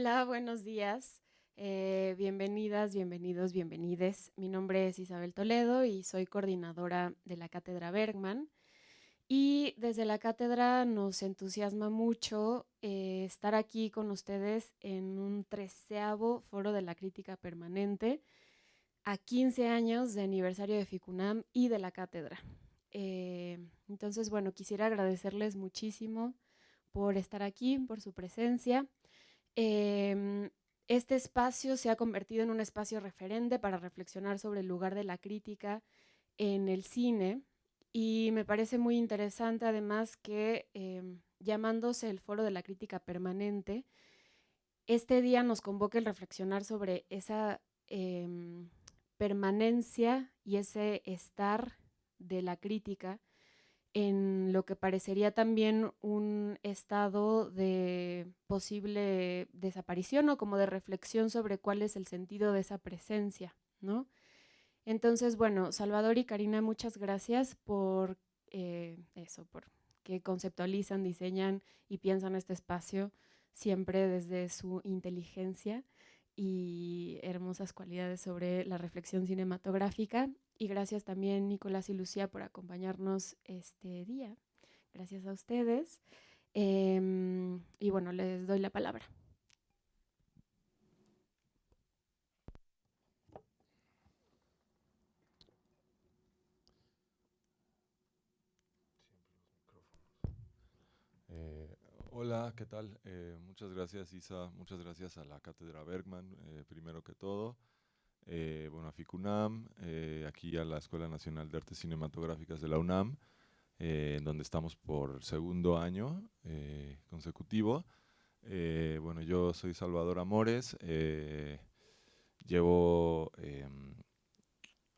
Hola, buenos días. Bienvenidas, bienvenidos, bienvenides. Mi nombre es Isabel Toledo y soy coordinadora de la Cátedra Bergman. Y desde la cátedra nos entusiasma mucho estar aquí con ustedes en un 13º Foro de la Crítica Permanente a 15 años de aniversario de FICUNAM y de la cátedra. Entonces, bueno, quisiera agradecerles muchísimo por estar aquí, por su presencia. Eh, este espacio se ha convertido en un espacio referente para reflexionar sobre el lugar de la crítica en el cine y me parece muy interesante además que llamándose el Foro de la Crítica Permanente, este día nos convoca el reflexionar sobre esa permanencia y ese estar de la crítica en lo que parecería también un estado de posible desaparición o como de reflexión sobre cuál es el sentido de esa presencia, ¿no? Entonces, bueno, Salvador y Karina, muchas gracias por eso, por que conceptualizan, diseñan y piensan este espacio siempre desde su inteligencia y hermosas cualidades sobre la reflexión cinematográfica. Y gracias también, Nicolás y Lucía, por acompañarnos este día. Gracias a ustedes. Y bueno, les doy la palabra. Eh, Hola, ¿qué tal? Muchas gracias, Isa. Muchas gracias a la Cátedra Bergman, primero que todo. Bueno, a FICUNAM, aquí a la Escuela Nacional de Artes Cinematográficas de la UNAM, en donde estamos por segundo año consecutivo. Bueno, yo soy Salvador Amores. Llevo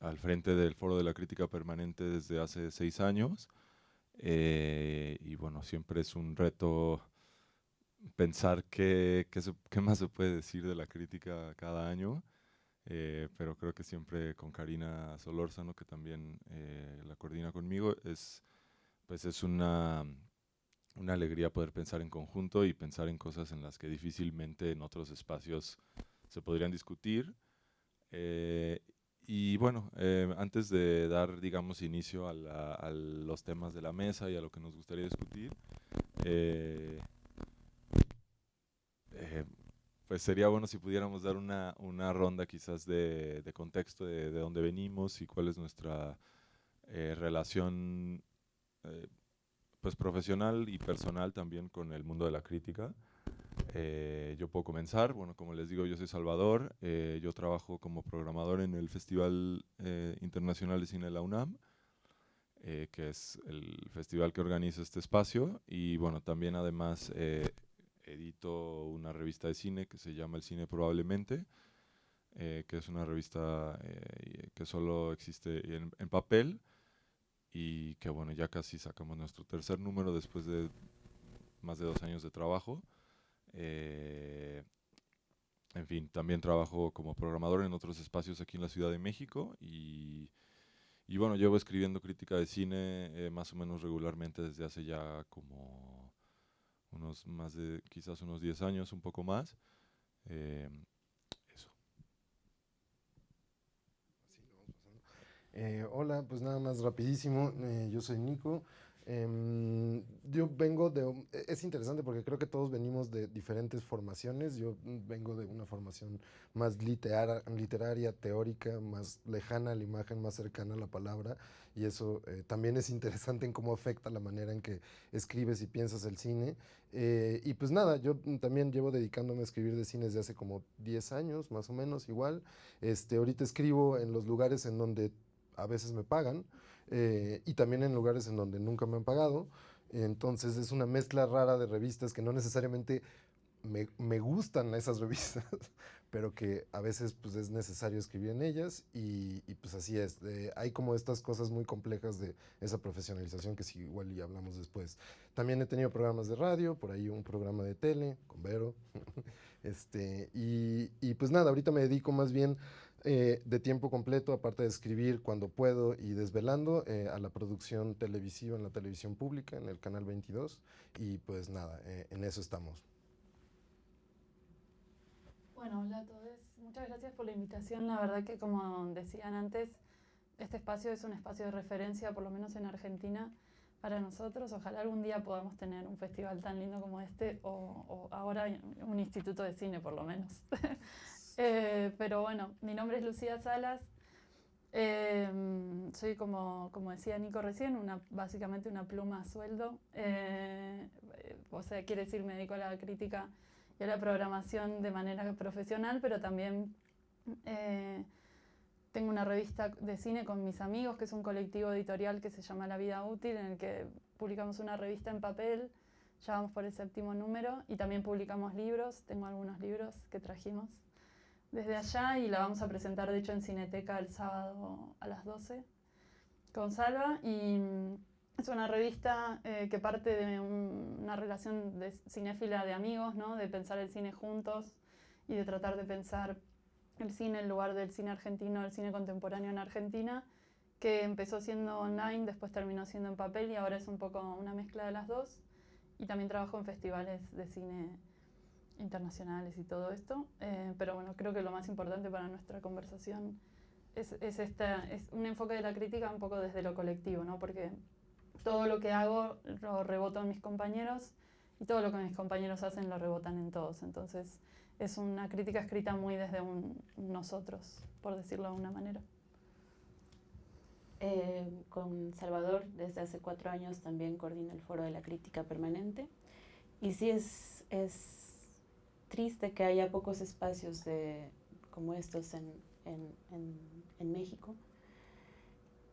al frente del Foro de la Crítica Permanente desde hace 6 años. Y bueno, siempre es un reto pensar qué más se puede decir de la crítica cada año, pero creo que siempre con Karina Solórzano, que también la coordina conmigo, pues es una alegría poder pensar en conjunto y pensar en cosas en las que difícilmente en otros espacios se podrían discutir. Eh, y bueno, antes de dar, digamos, inicio a los temas de la mesa y a lo que nos gustaría discutir, eh, eh, pues sería bueno si pudiéramos dar una ronda quizás de contexto de dónde venimos y cuál es nuestra relación eh, pues profesional y personal también con el mundo de la crítica. Yo puedo comenzar, bueno, como les digo, yo soy Salvador, yo trabajo como programador en el Festival Internacional de Cine de la UNAM, que es el festival que organiza este espacio, y bueno, también además edito una revista de cine que se llama El Cine Probablemente, que es una revista que solo existe en papel y que bueno, ya casi sacamos nuestro tercer número después de más de 2 años de trabajo. Eh, en fin, también trabajo como programador en otros espacios aquí en la Ciudad de México y bueno, llevo escribiendo crítica de cine más o menos regularmente desde hace ya como unos más de quizás unos 10 años, un poco más. Eh, Eso. Sí, lo vamos pasando. Hola, pues nada más rapidísimo, yo soy Nico. Yo vengo es interesante porque creo que todos venimos de diferentes formaciones. Yo vengo de una formación más literaria, teórica, más lejana a la imagen, más cercana a la palabra. Y eso también es interesante en cómo afecta la manera en que escribes y piensas el cine. Y pues nada, yo también llevo dedicándome a escribir de cine desde hace como 10 años, más o menos, igual. Ahorita escribo en los lugares en donde a veces me pagan y también en lugares en donde nunca me han pagado. Entonces es una mezcla rara de revistas que no necesariamente me gustan esas revistas, pero que a veces pues es necesario escribir en ellas y pues así es. Hay como estas cosas muy complejas de esa profesionalización que sí, igual y hablamos después. También he tenido programas de radio, por ahí un programa de tele con Vero. Y pues nada, ahorita me dedico más bien de tiempo completo, aparte de escribir cuando puedo y desvelando, a la producción televisiva en la televisión pública, en el canal 22. Y pues nada, en eso estamos. Bueno, hola a todos. Muchas gracias por la invitación. La verdad que, como decían antes, este espacio es un espacio de referencia, por lo menos en Argentina, para nosotros. Ojalá algún día podamos tener un festival tan lindo como este, o ahora un instituto de cine, por lo menos. Pero bueno, mi nombre es Lucía Salas. Soy, como decía Nico recién, básicamente una pluma a sueldo. O sea, quiere decir, me dedico a la crítica y a la programación de manera profesional, pero también tengo una revista de cine con mis amigos, que es un colectivo editorial que se llama La Vida Útil, en el que publicamos una revista en papel, ya vamos por el 7º número, y también publicamos libros. Tengo algunos libros que trajimos desde allá y la vamos a presentar, de hecho, en Cineteca el sábado a las 12 con Salva. Y es una revista que parte de una relación de cinéfila de amigos, ¿no? De pensar el cine juntos y de tratar de pensar el cine en lugar del cine argentino, el cine contemporáneo en Argentina, que empezó siendo online, después terminó siendo en papel y ahora es un poco una mezcla de las dos. Y también trabajo en festivales de cine internacionales y todo esto, pero bueno, creo que lo más importante para nuestra conversación es un enfoque de la crítica un poco desde lo colectivo, ¿no? Porque todo lo que hago lo reboto en mis compañeros y todo lo que mis compañeros hacen lo rebotan en todos. Entonces es una crítica escrita muy desde un nosotros, por decirlo de una manera. Con Salvador, desde hace 4 años también coordina el Foro de la Crítica Permanente. Y sí es triste que haya pocos espacios como estos en México.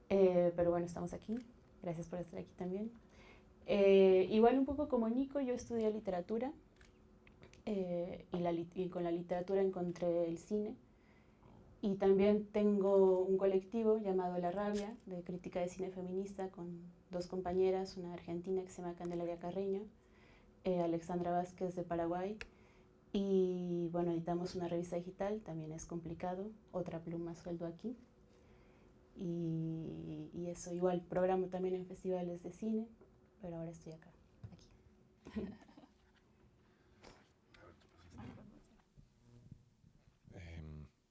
Pero bueno, estamos aquí. Gracias por estar aquí también. Igual un poco como Nico, yo estudié literatura y con la literatura encontré el cine. Y también tengo un colectivo llamado La Rabia, de crítica de cine feminista, con 2 compañeras, una argentina que se llama Candelaria Carreño, Alexandra Vázquez de Paraguay. Y bueno, editamos una revista digital, también es complicado, otra pluma a sueldo aquí. Y eso, igual programo también en festivales de cine, pero ahora estoy acá, aquí.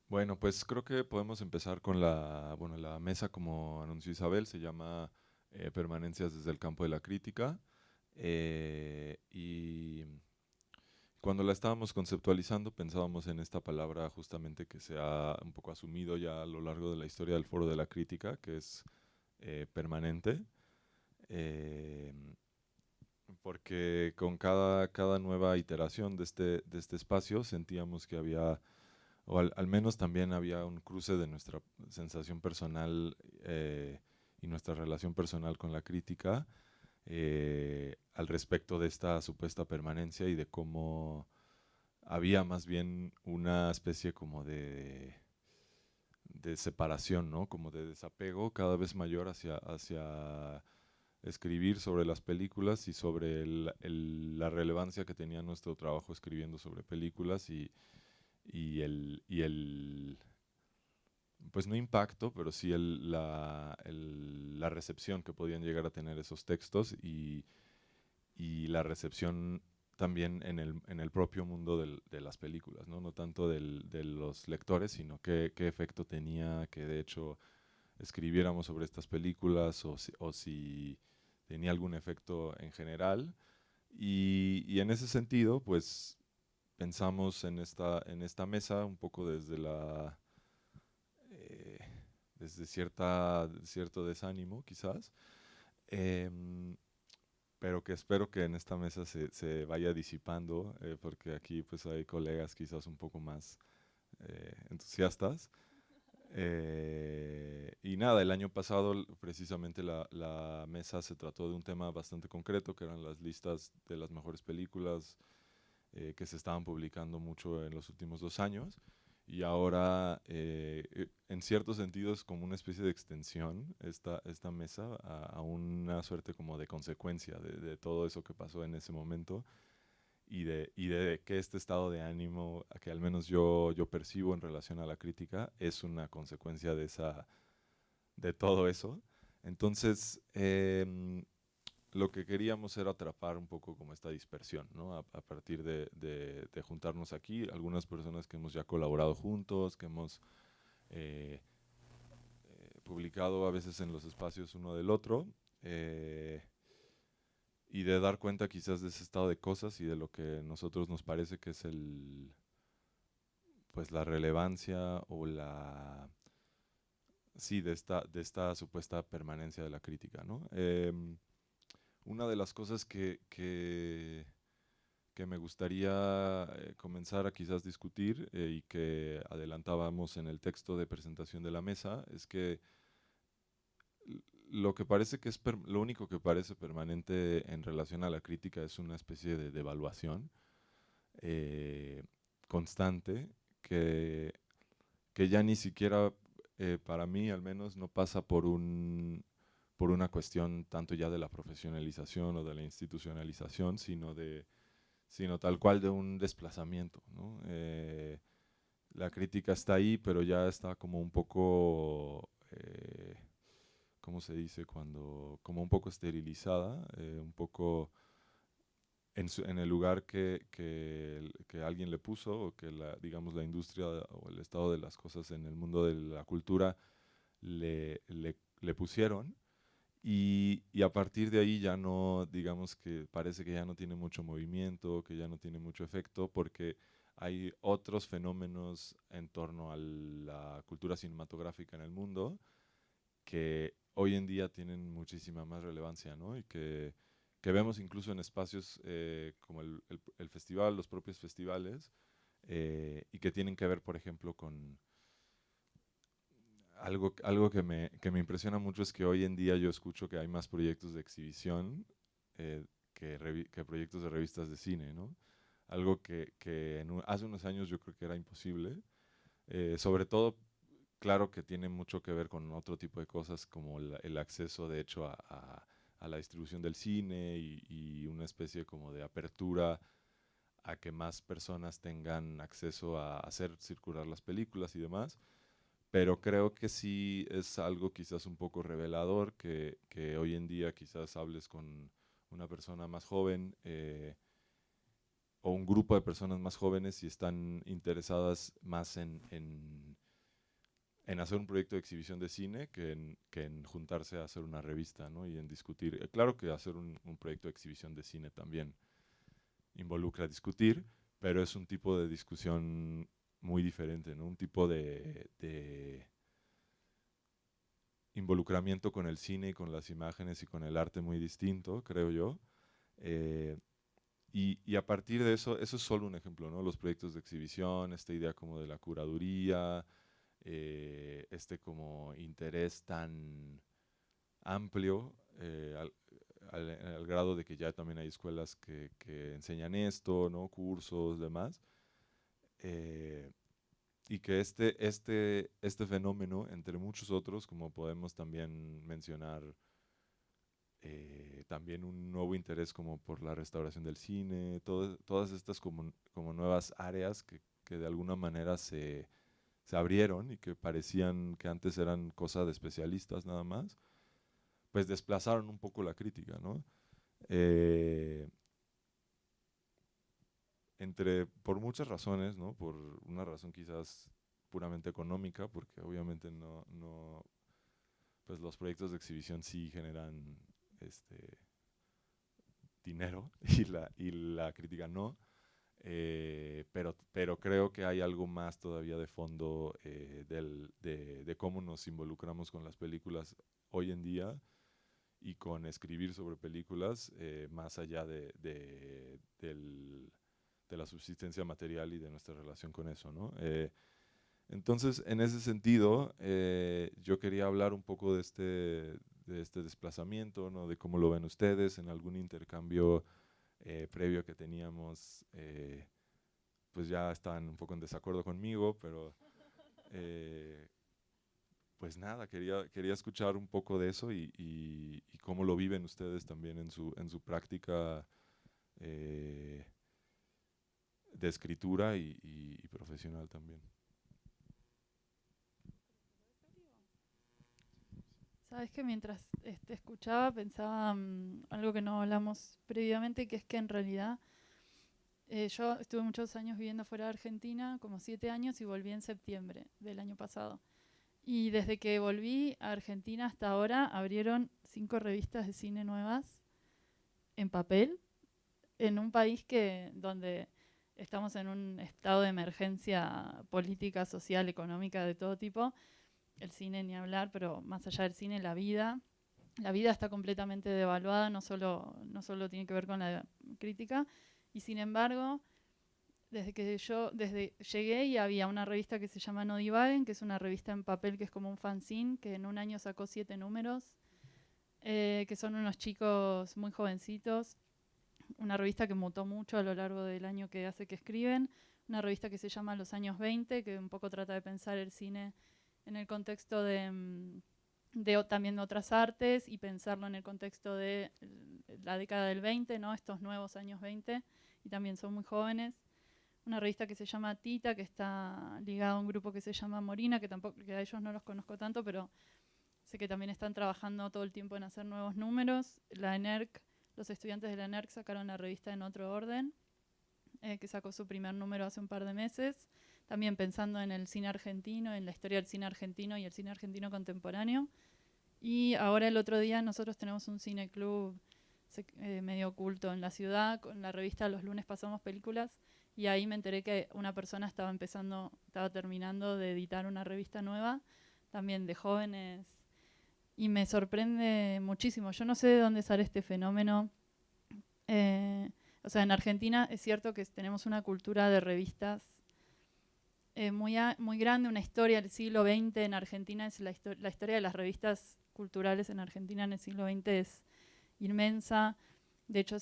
Bueno, pues creo que podemos empezar con la mesa, como anunció Isabel, se llama Permanencias desde el campo de la crítica. Y cuando la estábamos conceptualizando pensábamos en esta palabra justamente que se ha un poco asumido ya a lo largo de la historia del Foro de la Crítica, que es permanente, porque con cada nueva iteración de este espacio sentíamos que había, o al menos también había un cruce de nuestra sensación personal y nuestra relación personal con la crítica, al respecto de esta supuesta permanencia y de cómo había más bien una especie como de separación, ¿no? Como de desapego cada vez mayor hacia escribir sobre las películas y sobre la relevancia que tenía nuestro trabajo escribiendo sobre películas y el pues no impacto, pero sí la recepción que podían llegar a tener esos textos y la recepción también en el propio mundo de las películas, ¿no? No tanto de los lectores, sino qué efecto tenía que de hecho escribiéramos sobre estas películas o si tenía algún efecto en general. Y en ese sentido, pues pensamos en esta mesa un poco desde cierto desánimo quizás, pero que espero que en esta mesa se vaya disipando, porque aquí pues hay colegas quizás un poco más entusiastas. Y nada, el año pasado precisamente la mesa se trató de un tema bastante concreto, que eran las listas de las mejores películas que se estaban publicando mucho en los últimos 2 años. Y ahora, en ciertos sentidos, como una especie de extensión, esta mesa a una suerte como de consecuencia de todo eso que pasó en ese momento y de que este estado de ánimo, que al menos yo percibo en relación a la crítica, es una consecuencia de todo eso. Entonces, lo que queríamos era atrapar un poco como esta dispersión, ¿no? A partir de juntarnos aquí, algunas personas que hemos ya colaborado juntos, que hemos eh, publicado a veces en los espacios uno del otro, y de dar cuenta quizás de ese estado de cosas y de lo que nosotros nos parece que es pues la relevancia o sí, de esta supuesta permanencia de la crítica, ¿no? Una de las cosas que me gustaría comenzar a quizás discutir y que adelantábamos en el texto de presentación de la mesa es que lo que parece que es lo único que parece permanente en relación a la crítica es una especie de devaluación constante que ya ni siquiera para mí al menos no pasa por una cuestión tanto ya de la profesionalización o de la institucionalización, sino tal cual de un desplazamiento, ¿no? La crítica está ahí, pero ya está como un poco, ¿cómo se dice? Como un poco esterilizada, un poco en el lugar que alguien le puso, o que digamos la industria o el estado de las cosas en el mundo de la cultura le pusieron. Y a partir de ahí ya no, digamos que parece que ya no tiene mucho movimiento, que ya no tiene mucho efecto, porque hay otros fenómenos en torno a la cultura cinematográfica en el mundo que hoy en día tienen muchísima más relevancia, ¿no? Y que vemos incluso en espacios como el festival, los propios festivales, y que tienen que ver, por ejemplo, con algo que me impresiona mucho es que hoy en día yo escucho que hay más proyectos de exhibición que proyectos de revistas de cine, ¿no? Algo que hace unos años yo creo que era imposible. Sobre todo, claro que tiene mucho que ver con otro tipo de cosas como el acceso, de hecho, a la distribución del cine y una especie como de apertura a que más personas tengan acceso a hacer circular las películas y demás. Pero creo que sí es algo quizás un poco revelador que hoy en día quizás hables con una persona más joven o un grupo de personas más jóvenes y están interesadas más en hacer un proyecto de exhibición de cine que en juntarse a hacer una revista, ¿no? Y en discutir. Claro que hacer un proyecto de exhibición de cine también involucra discutir, pero es un tipo de discusión muy diferente, ¿no? Un tipo de involucramiento con el cine y con las imágenes y con el arte muy distinto, creo yo. Eh, y a partir de eso es solo un ejemplo, ¿no? Los proyectos de exhibición, esta idea como de la curaduría, este como interés tan amplio, al grado de que ya también hay escuelas que enseñan esto, ¿no? Cursos, demás. Eh, y que este fenómeno, entre muchos otros, como podemos también mencionar, también un nuevo interés como por la restauración del cine, todas estas como nuevas áreas que de alguna manera se abrieron y que parecían que antes eran cosa de especialistas nada más, pues desplazaron un poco la crítica, ¿no? Por muchas razones, ¿no? Por una razón quizás puramente económica, porque obviamente pues los proyectos de exhibición sí generan dinero y la crítica no. Pero creo que hay algo más todavía de fondo de cómo nos involucramos con las películas hoy en día y con escribir sobre películas más allá de la subsistencia material y de nuestra relación con eso, ¿no? Entonces, en ese sentido, yo quería hablar un poco de este desplazamiento, ¿no? De cómo lo ven ustedes en algún intercambio previo que teníamos, pues ya están un poco en desacuerdo conmigo, pero pues nada, quería escuchar un poco de eso y cómo lo viven ustedes también en su práctica de escritura y profesional también. Sabes que mientras te escuchaba pensaba algo que no hablamos previamente, que es que en realidad yo estuve muchos años viviendo fuera de Argentina, como 7 años, y volví en septiembre del año pasado. Y desde que volví a Argentina hasta ahora abrieron 5 revistas de cine nuevas en papel, en un país donde estamos en un estado de emergencia política, social, económica, de todo tipo. El cine ni hablar, pero más allá del cine, la vida está completamente devaluada, no solo tiene que ver con la crítica, y sin embargo, desde llegué y había una revista que se llama No Divaguen, que es una revista en papel que es como un fanzine, que en un año sacó 7 números, que son unos chicos muy jovencitos, una revista que mutó mucho a lo largo del año que hace que escriben, una revista que se llama Los años 20, que un poco trata de pensar el cine en el contexto también de otras artes y pensarlo en el contexto de la década del 20, ¿no? Estos nuevos años 20, y también son muy jóvenes. Una revista que se llama Tita, que está ligada a un grupo que se llama Morina, que a ellos no los conozco tanto, pero sé que también están trabajando todo el tiempo en hacer nuevos números. La ENERC, los estudiantes de la ENERC sacaron la revista En Otro Orden, que sacó su primer número hace un par de meses, también pensando en el cine argentino, en la historia del cine argentino y el cine argentino contemporáneo. Y ahora el otro día nosotros tenemos un cineclub medio oculto en la ciudad, con la revista Los lunes pasamos películas, y ahí me enteré que una persona estaba terminando de editar una revista nueva, también de jóvenes, y me sorprende muchísimo. Yo no sé de dónde sale este fenómeno. O sea, en Argentina es cierto que tenemos una cultura de revistas muy grande, una historia del siglo XX en Argentina, la historia de las revistas culturales en Argentina en el siglo XX es inmensa. De hecho,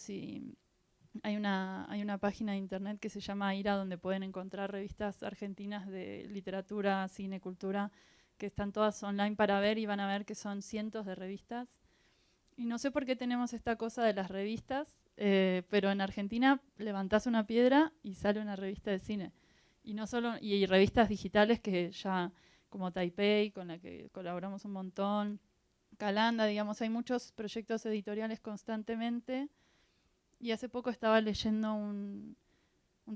hay una página de internet que se llama IRA, donde pueden encontrar revistas argentinas de literatura, cine, cultura, que están todas online para ver, y van a ver que son cientos de revistas. Y no sé por qué tenemos esta cosa de las revistas, pero en Argentina levantás una piedra y sale una revista de cine. Y no solo, y revistas digitales que ya, como Taipei, con la que colaboramos un montón, Calanda, digamos, hay muchos proyectos editoriales constantemente. Y hace poco estaba leyendo un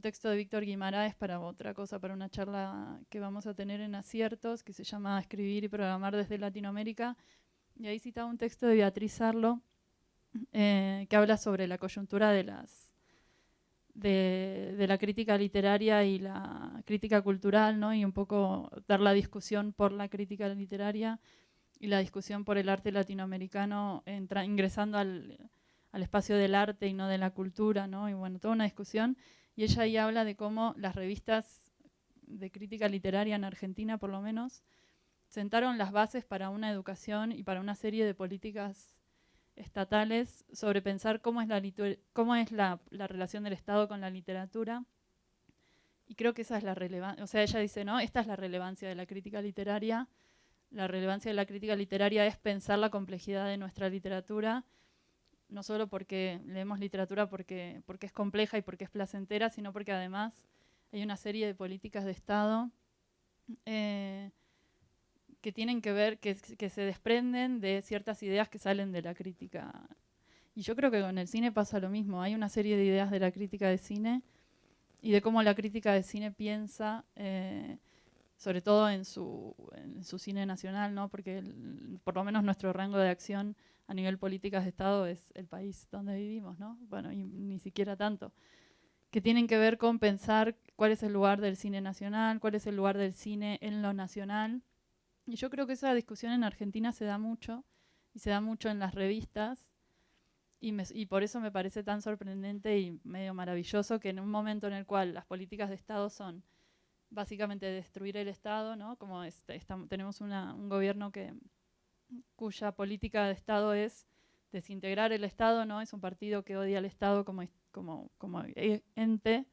texto de Víctor Guimaraes para una charla que vamos a tener en Aciertos, que se llama Escribir y programar desde Latinoamérica. Y ahí citaba un texto de Beatriz Arlo, que habla sobre la coyuntura de la crítica literaria y la crítica cultural, ¿no? Y un poco dar la discusión por la crítica literaria y la discusión por el arte latinoamericano, ingresando al espacio del arte y no de la cultura, ¿no? Y bueno, toda una discusión. Y ella ahí habla de cómo las revistas de crítica literaria en Argentina, por lo menos, sentaron las bases para una educación y para una serie de políticas estatales sobre pensar cómo es la relación del Estado con la literatura. Y creo que esa es la relevancia. O sea, ella dice, ¿no? Esta es la relevancia de la crítica literaria. La relevancia de la crítica literaria es pensar la complejidad de nuestra literatura, no solo porque leemos literatura porque es compleja y porque es placentera, sino porque además hay una serie de políticas de Estado que tienen que ver, que se desprenden de ciertas ideas que salen de la crítica. Y yo creo que con el cine pasa lo mismo. Hay una serie de ideas de la crítica de cine y de cómo la crítica de cine piensa, sobre todo en su cine nacional, ¿no? Porque por lo menos nuestro rango de acción a nivel políticas de Estado es el país donde vivimos, ¿no? Bueno, y ni siquiera tanto. Que tienen que ver con pensar cuál es el lugar del cine nacional, cuál es el lugar del cine en lo nacional. Y yo creo que esa discusión en Argentina se da mucho, y se da mucho en las revistas, y por eso me parece tan sorprendente y medio maravilloso que en un momento en el cual las políticas de Estado son básicamente destruir el Estado, ¿no? Como tenemos un gobierno cuya política de Estado es desintegrar el Estado, ¿no? Es un partido que odia al Estado como ente.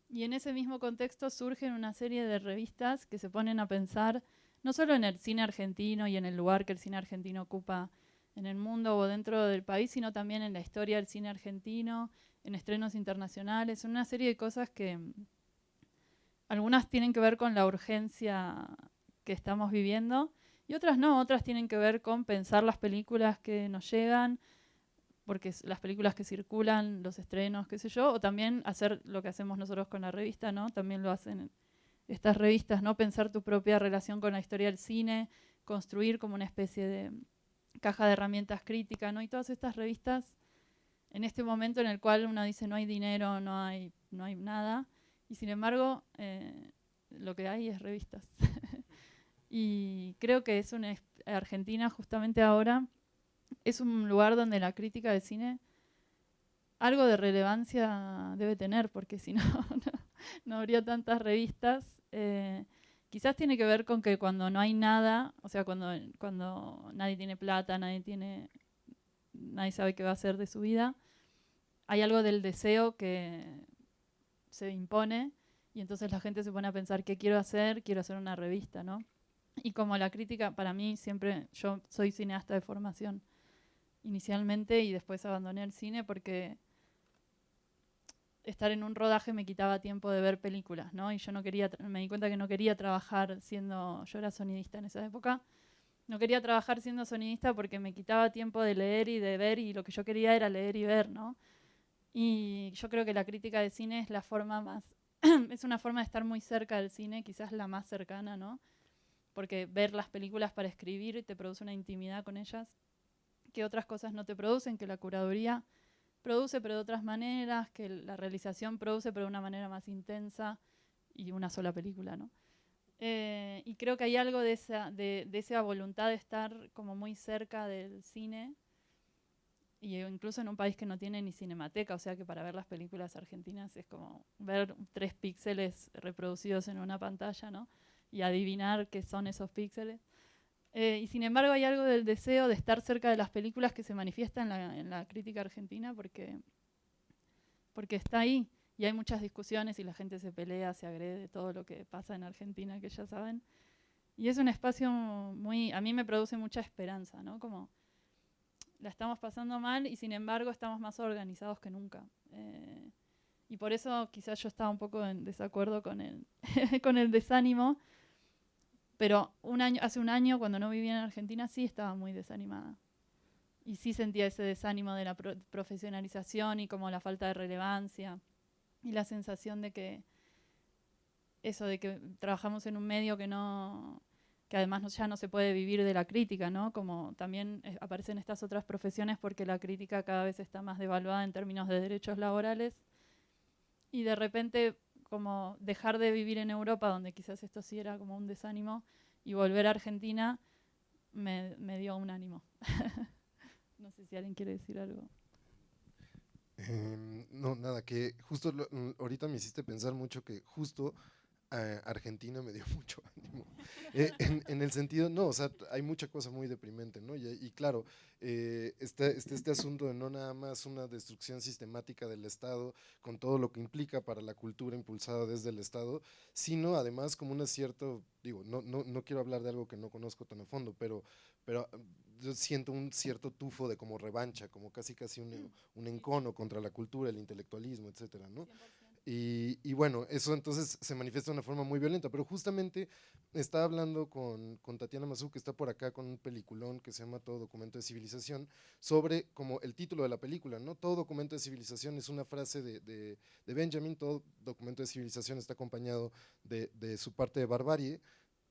Y en ese mismo contexto surgen una serie de revistas que se ponen a pensar no solo en el cine argentino y en el lugar que el cine argentino ocupa en el mundo o dentro del país, sino también en la historia del cine argentino, en estrenos internacionales, una serie de cosas que algunas tienen que ver con la urgencia que estamos viviendo, Y otras no, otras tienen que ver con pensar las películas que nos llegan, porque las películas que circulan, los estrenos, qué sé yo, o también hacer lo que hacemos nosotros con la revista, ¿no? También lo hacen estas revistas, ¿no? Pensar tu propia relación con la historia del cine, construir como una especie de caja de herramientas crítica, ¿no? Y todas estas revistas, en este momento en el cual uno dice no hay dinero, no hay nada, y sin embargo lo que hay es revistas. Y creo que Argentina justamente ahora es un lugar donde la crítica de cine algo de relevancia debe tener, porque si no, no habría tantas revistas. Quizás tiene que ver con que cuando no hay nada, o sea, cuando nadie tiene plata, nadie sabe qué va a hacer de su vida, hay algo del deseo que se impone y entonces la gente se pone a pensar qué quiero hacer una revista, ¿no? Y como la crítica, para mí siempre, yo soy cineasta de formación inicialmente y después abandoné el cine porque estar en un rodaje me quitaba tiempo de ver películas, ¿no? Y yo me di cuenta que no quería trabajar yo era sonidista en esa época, no quería trabajar siendo sonidista porque me quitaba tiempo de leer y de ver y lo que yo quería era leer y ver, ¿no? Y yo creo que la crítica de cine es la forma más, es una forma de estar muy cerca del cine, quizás la más cercana, ¿no? Porque ver las películas para escribir te produce una intimidad con ellas que otras cosas no te producen, que la curaduría produce pero de otras maneras, que la realización produce pero de una manera más intensa y una sola película, ¿no? Y creo que hay algo de esa voluntad de estar como muy cerca del cine y incluso en un país que no tiene ni cinemateca, o sea que para ver las películas argentinas es como ver 3 píxeles reproducidos en una pantalla, ¿no? Y adivinar qué son esos píxeles. Y sin embargo hay algo del deseo de estar cerca de las películas que se manifiesta en la crítica argentina porque está ahí y hay muchas discusiones y la gente se pelea, se agrede, todo lo que pasa en Argentina que ya saben. Y es un espacio a mí me produce mucha esperanza, ¿no? Como la estamos pasando mal y sin embargo estamos más organizados que nunca. Y por eso quizás yo estaba un poco en desacuerdo con con el desánimo. Pero hace un año, cuando no vivía en Argentina, sí estaba muy desanimada. Y sí sentía ese desánimo de la profesionalización y como la falta de relevancia. Y la sensación de que trabajamos en un medio que además ya no se puede vivir de la crítica, ¿no? Como también aparecen estas otras profesiones porque la crítica cada vez está más devaluada en términos de derechos laborales. Y de repente como dejar de vivir en Europa, donde quizás esto sí era como un desánimo, y volver a Argentina me dio un ánimo. No sé si alguien quiere decir algo. No, nada, que justo ahorita me hiciste pensar mucho que justo Argentina me dio mucho ánimo. En el sentido, no, o sea, hay mucha cosa muy deprimente, ¿no? Y claro, este asunto de no nada más una destrucción sistemática del Estado, con todo lo que implica para la cultura impulsada desde el Estado, sino además como una cierta, digo, no quiero hablar de algo que no conozco tan a fondo, pero yo siento un cierto tufo de como revancha, como casi un encono contra la cultura, el intelectualismo, etcétera, ¿no? Y bueno, eso entonces se manifiesta de una forma muy violenta, pero justamente estaba hablando con Tatiana Masu, que está por acá con un peliculón que se llama Todo documento de civilización, sobre como el título de la película, ¿no? Todo documento de civilización es una frase de Benjamin, todo documento de civilización está acompañado de su parte de barbarie,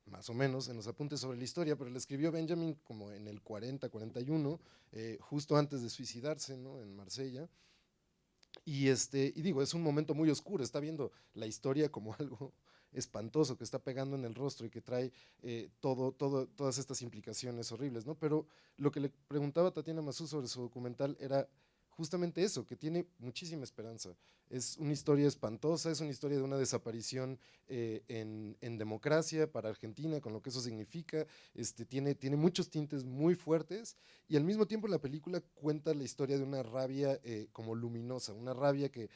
más o menos, en los apuntes sobre la historia, pero la escribió Benjamin como en el 40, 41, justo antes de suicidarse, ¿no? En Marsella. Y digo, es un momento muy oscuro, está viendo la historia como algo espantoso que está pegando en el rostro y que trae todas estas implicaciones horribles, ¿no? Pero lo que le preguntaba a Tatiana Masu sobre su documental era justamente eso, que tiene muchísima esperanza. Es una historia espantosa, es una historia de una desaparición en democracia para Argentina, con lo que eso significa, tiene muchos tintes muy fuertes y al mismo tiempo la película cuenta la historia de una rabia como luminosa, una rabia que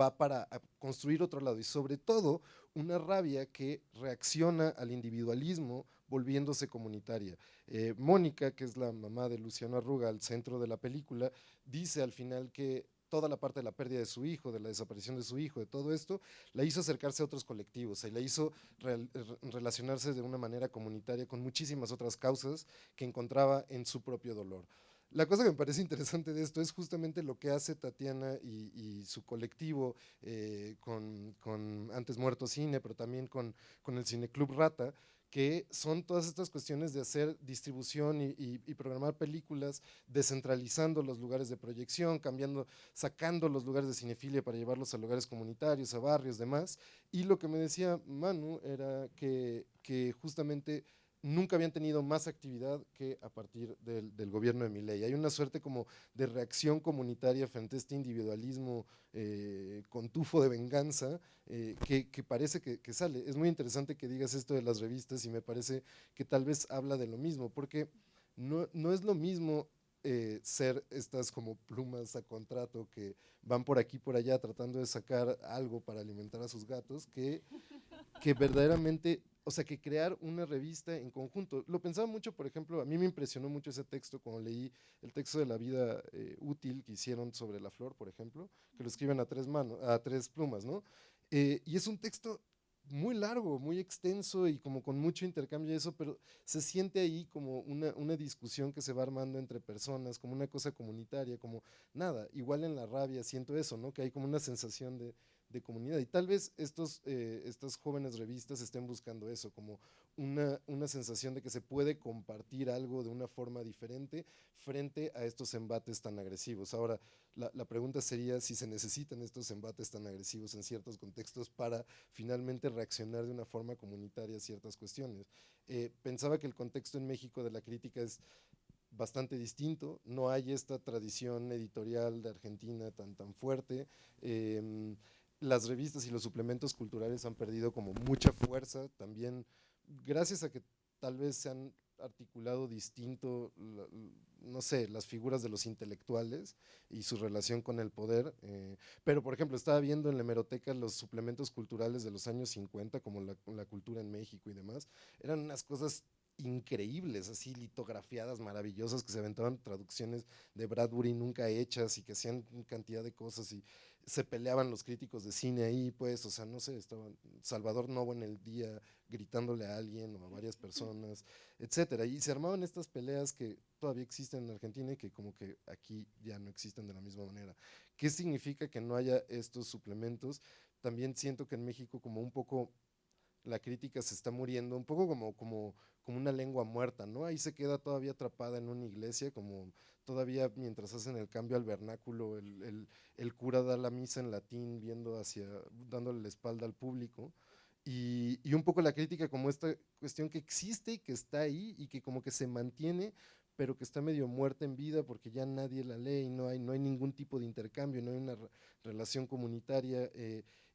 va para construir otro lado y sobre todo una rabia que reacciona al individualismo volviéndose comunitaria. Mónica, que es la mamá de Luciano Arruga, al centro de la película, dice al final que toda la parte de la pérdida de su hijo, de la desaparición de su hijo, de todo esto, la hizo acercarse a otros colectivos y la hizo relacionarse de una manera comunitaria con muchísimas otras causas que encontraba en su propio dolor. La cosa que me parece interesante de esto es justamente lo que hace Tatiana y su colectivo con Antes Muerto Cine, pero también con el Cineclub Rata, que son todas estas cuestiones de hacer distribución y programar películas, descentralizando los lugares de proyección, sacando los lugares de cinefilia para llevarlos a lugares comunitarios, a barrios, demás. Y lo que me decía Manu era que justamente nunca habían tenido más actividad que a partir del gobierno de Milei. Hay una suerte como de reacción comunitaria frente a este individualismo con tufo de venganza que parece que sale. Es muy interesante que digas esto de las revistas y me parece que tal vez habla de lo mismo, porque no es lo mismo ser estas como plumas a contrato que van por aquí por allá tratando de sacar algo para alimentar a sus gatos que verdaderamente, o sea, que crear una revista en conjunto. Lo pensaba mucho, por ejemplo, a mí me impresionó mucho ese texto cuando leí el texto de La vida útil que hicieron sobre la flor, por ejemplo, que lo escriben a tres plumas, ¿no? Y es un texto muy largo, muy extenso y como con mucho intercambio de eso, pero se siente ahí como una discusión que se va armando entre personas, como una cosa comunitaria, como nada, igual en La rabia siento eso, ¿no? Que hay como una sensación de comunidad y tal vez estas jóvenes revistas estén buscando eso, como una sensación de que se puede compartir algo de una forma diferente frente a estos embates tan agresivos. Ahora, la pregunta sería si se necesitan estos embates tan agresivos en ciertos contextos para finalmente reaccionar de una forma comunitaria a ciertas cuestiones. Pensaba que el contexto en México de la crítica es bastante distinto, no hay esta tradición editorial de Argentina tan fuerte, las revistas y los suplementos culturales han perdido como mucha fuerza, también gracias a que tal vez se han articulado distinto, no sé, las figuras de los intelectuales y su relación con el poder, pero por ejemplo estaba viendo en la hemeroteca los suplementos culturales de los años 50, como la cultura en México y demás, eran unas cosas increíbles, así litografiadas, maravillosas, que se aventaban traducciones de Bradbury nunca hechas y que hacían cantidad de cosas y se peleaban los críticos de cine ahí, pues, o sea, no sé, estaba Salvador Novo en el día gritándole a alguien o a varias personas, etcétera, y se armaban estas peleas que todavía existen en Argentina y que como que aquí ya no existen de la misma manera. ¿Qué significa que no haya estos suplementos? También siento que en México como un poco la crítica se está muriendo, un poco como una lengua muerta, ¿no? Ahí se queda todavía atrapada en una iglesia, como todavía mientras hacen el cambio al vernáculo, el cura da la misa en latín, dándole la espalda al público, y un poco la crítica como esta cuestión que existe y que está ahí y que como que se mantiene, pero que está medio muerta en vida porque ya nadie la lee y no hay ningún tipo de intercambio, no hay una relación comunitaria.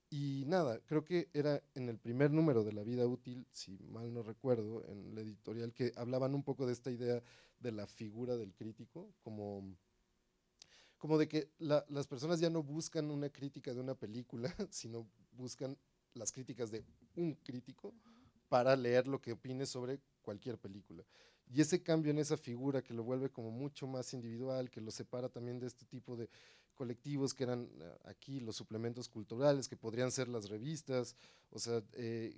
Y nada, creo que era en el primer número de La vida útil, si mal no recuerdo, en la editorial, que hablaban un poco de esta idea de la figura del crítico, como de que las personas ya no buscan una crítica de una película, sino buscan las críticas de un crítico para leer lo que opine sobre cualquier película. Y ese cambio en esa figura que lo vuelve como mucho más individual, que lo separa también de este tipo de colectivos que eran aquí los suplementos culturales, que podrían ser las revistas, o sea,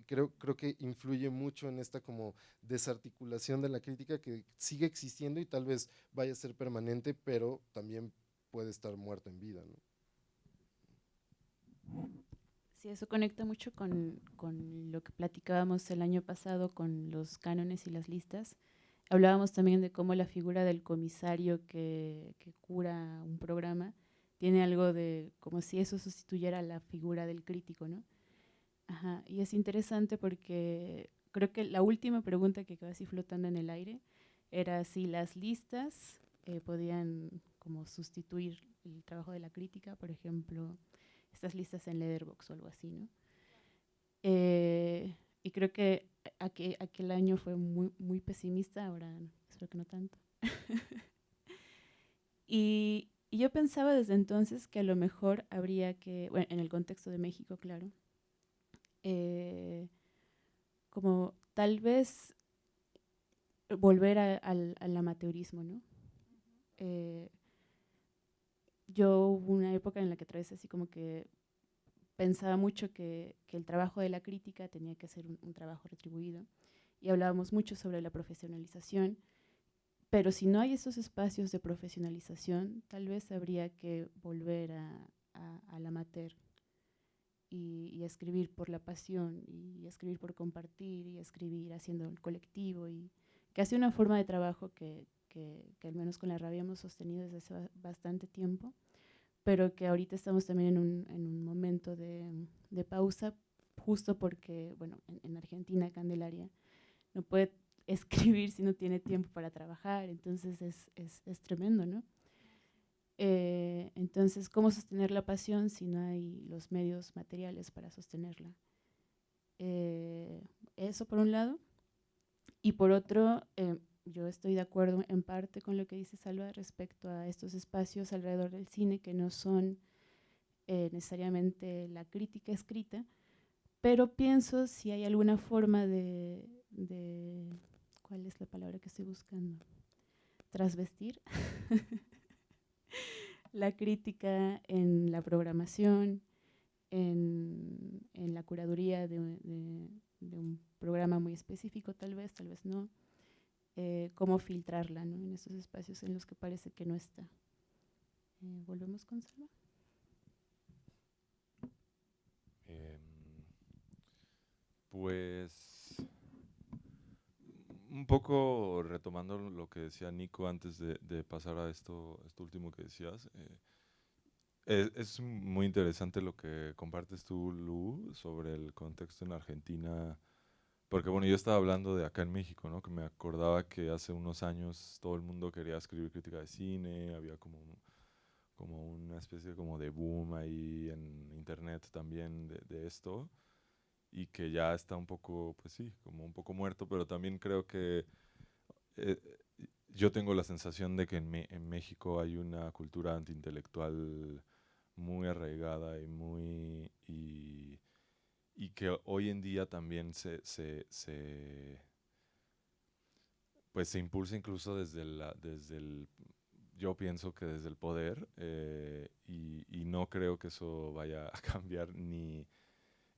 creo que influye mucho en esta como desarticulación de la crítica que sigue existiendo y tal vez vaya a ser permanente, pero también puede estar muerta en vida, ¿no? Sí, eso conecta mucho con lo que platicábamos el año pasado con los cánones y las listas. Hablábamos también de cómo la figura del comisario que cura un programa tiene algo de como si eso sustituyera a la figura del crítico, ¿no? Ajá, y es interesante porque creo que la última pregunta que quedó así flotando en el aire era si las listas podían como sustituir el trabajo de la crítica, por ejemplo, estas listas en Letterboxd o algo así, ¿no? Y creo que aquel año fue muy pesimista, ahora espero que no tanto. Y yo pensaba desde entonces que a lo mejor habría que, bueno, en el contexto de México, claro, como tal vez volver al amateurismo, ¿no? yo hubo una época en la que otra vez así como que pensaba mucho que el trabajo de la crítica tenía que ser un trabajo retribuido, y hablábamos mucho sobre la profesionalización, pero si no hay esos espacios de profesionalización, tal vez habría que volver al amateur y a escribir por la pasión, y a escribir por compartir, y a escribir haciendo el colectivo, y que hace una forma de trabajo que al menos con la rabia hemos sostenido desde hace bastante tiempo, pero que ahorita estamos también en un momento de pausa, justo porque, bueno, en Argentina, Candelaria no puede escribir si no tiene tiempo para trabajar, entonces es tremendo, ¿no? Entonces, ¿cómo sostener la pasión si no hay los medios materiales para sostenerla? Eso por un lado. Y por otro, yo estoy de acuerdo en parte con lo que dice Salva respecto a estos espacios alrededor del cine que no son necesariamente la crítica escrita, pero pienso si hay alguna forma ¿cuál es la palabra que estoy buscando? Trasvestir la crítica en la programación, en la curaduría de un programa muy específico, tal vez no, cómo filtrarla, ¿no? En esos espacios en los que parece que no está. ¿Volvemos con Salva? Pues un poco retomando lo que decía Nico antes de pasar a esto último que decías, es muy interesante lo que compartes tú, Lu, sobre el contexto en Argentina, porque bueno, yo estaba hablando de acá en México, ¿no? Que me acordaba que hace unos años todo el mundo quería escribir crítica de cine, había como una especie como de boom ahí en internet también de esto, y que ya está un poco, pues sí, como un poco muerto, pero también creo que eh, yo tengo la sensación de que en México hay una cultura antiintelectual muy arraigada y que hoy en día también pues se impulsa incluso desde el yo pienso que desde el poder, y no creo que eso vaya a cambiar ni.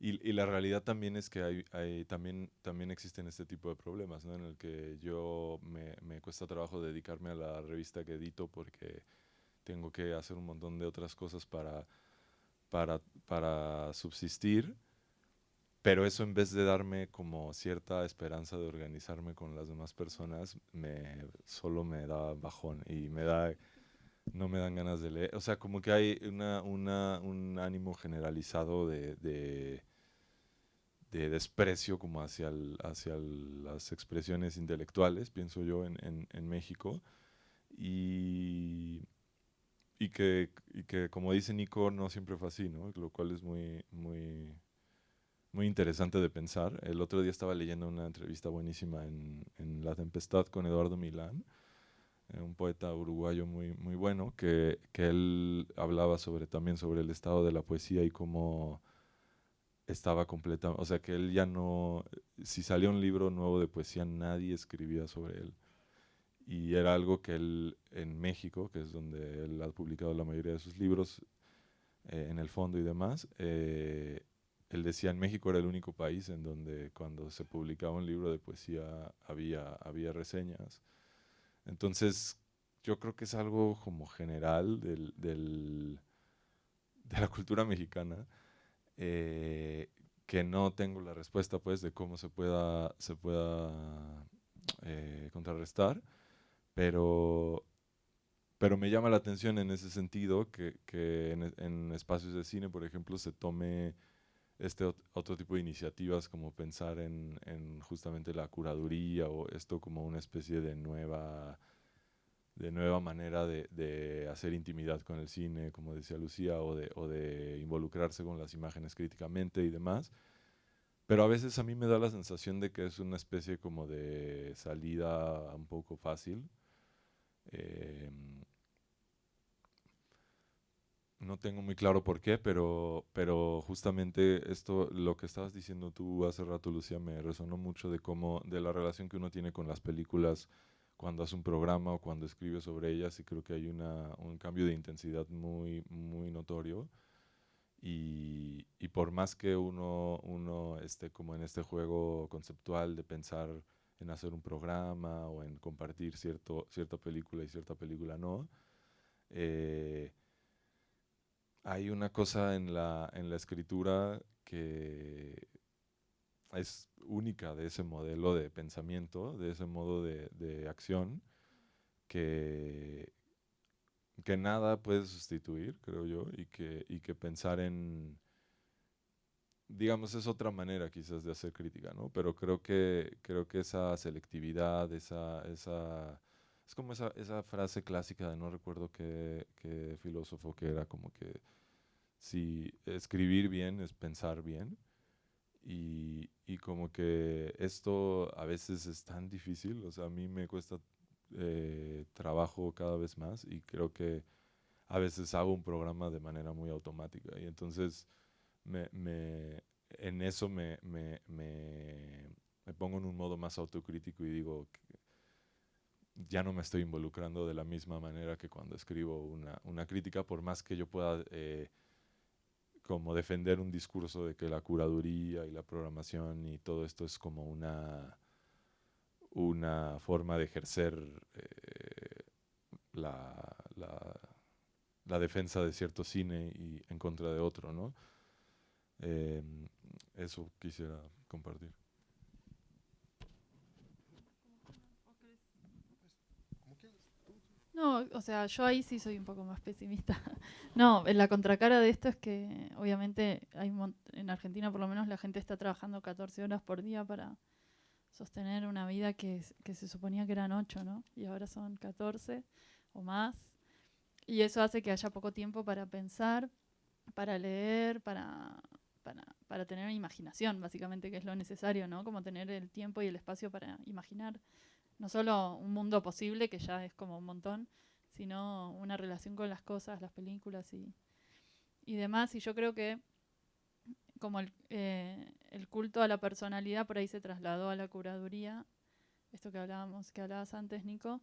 Y la realidad también es que también existen este tipo de problemas, ¿no? En el que yo me cuesta trabajo dedicarme a la revista que edito porque tengo que hacer un montón de otras cosas para, para subsistir, pero eso en vez de darme como cierta esperanza de organizarme con las demás personas, solo me da bajón y no me dan ganas de leer. O sea, como que hay un ánimo generalizado de desprecio como hacia las expresiones intelectuales, pienso yo, en México. Y, y que, como dice Nico, no siempre fue así, ¿no? Lo cual es muy interesante de pensar. El otro día estaba leyendo una entrevista buenísima en La Tempestad con Eduardo Milán, un poeta uruguayo muy bueno, que él hablaba también sobre el estado de la poesía y cómo estaba completa, o sea que él ya no, si salía un libro nuevo de poesía nadie escribía sobre él. Y era algo que él en México, que es donde él ha publicado la mayoría de sus libros, en el fondo y demás, él decía en México era el único país en donde cuando se publicaba un libro de poesía había reseñas. Entonces yo creo que es algo como general de la cultura mexicana, que no tengo la respuesta pues de cómo se pueda contrarrestar, pero, pero me llama la atención en ese sentido que en espacios de cine, por ejemplo, se tome otro tipo de iniciativas como pensar en justamente la curaduría o esto como una especie de nueva manera de hacer intimidad con el cine, como decía Lucía, o de involucrarse con las imágenes críticamente y demás. Pero a veces a mí me da la sensación de que es una especie como de salida un poco fácil. Eh, no tengo muy claro por qué, pero justamente esto, lo que estabas diciendo tú hace rato, Lucía, me resonó mucho de la relación que uno tiene con las películas cuando hace un programa o cuando escribe sobre ellas, y creo que hay un cambio de intensidad muy, muy notorio. Y por más que uno esté como en este juego conceptual de pensar en hacer un programa o en compartir cierta película y cierta película no, hay una cosa en la escritura que es única de ese modelo de pensamiento, de ese modo de acción, que, que nada puede sustituir, creo yo, y que pensar en, digamos, es otra manera quizás de hacer crítica, ¿no? Pero creo que esa selectividad, es como esa frase clásica de no recuerdo qué filósofo, que era como que si escribir bien es pensar bien. Y como que esto a veces es tan difícil, o sea, a mí me cuesta trabajo cada vez más, y creo que a veces hago un programa de manera muy automática, y entonces en eso me pongo en un modo más autocrítico y digo que ya no me estoy involucrando de la misma manera que cuando escribo una crítica, por más que yo pueda como defender un discurso de que la curaduría y la programación y todo esto es como una forma de ejercer la, la, la defensa de cierto cine y en contra de otro, ¿no? Eso quisiera compartir. No, o sea, yo ahí sí soy un poco más pesimista. No, la contracara de esto es que obviamente en Argentina por lo menos la gente está trabajando 14 horas por día para sostener una vida que se suponía que eran 8, ¿no? Y ahora son 14 o más. Y eso hace que haya poco tiempo para pensar, para leer, para tener imaginación, básicamente, que es lo necesario, ¿no? Como tener el tiempo y el espacio para imaginar no solo un mundo posible, que ya es como un montón, sino una relación con las cosas, las películas y demás. Y yo creo que como el culto a la personalidad por ahí se trasladó a la curaduría, esto que hablabas antes, Nico,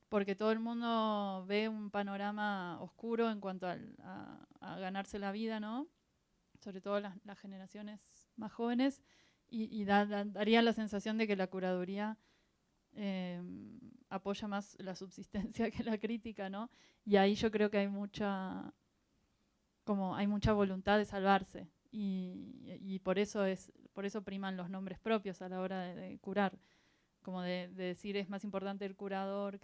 porque todo el mundo ve un panorama oscuro en cuanto a ganarse la vida, ¿no? Sobre todo las generaciones más jóvenes, y daría la sensación de que la curaduría apoya más la subsistencia que la crítica, ¿no? Y ahí yo creo que hay mucha voluntad de salvarse, y por eso priman los nombres propios a la hora de curar, como de decir es más importante el curador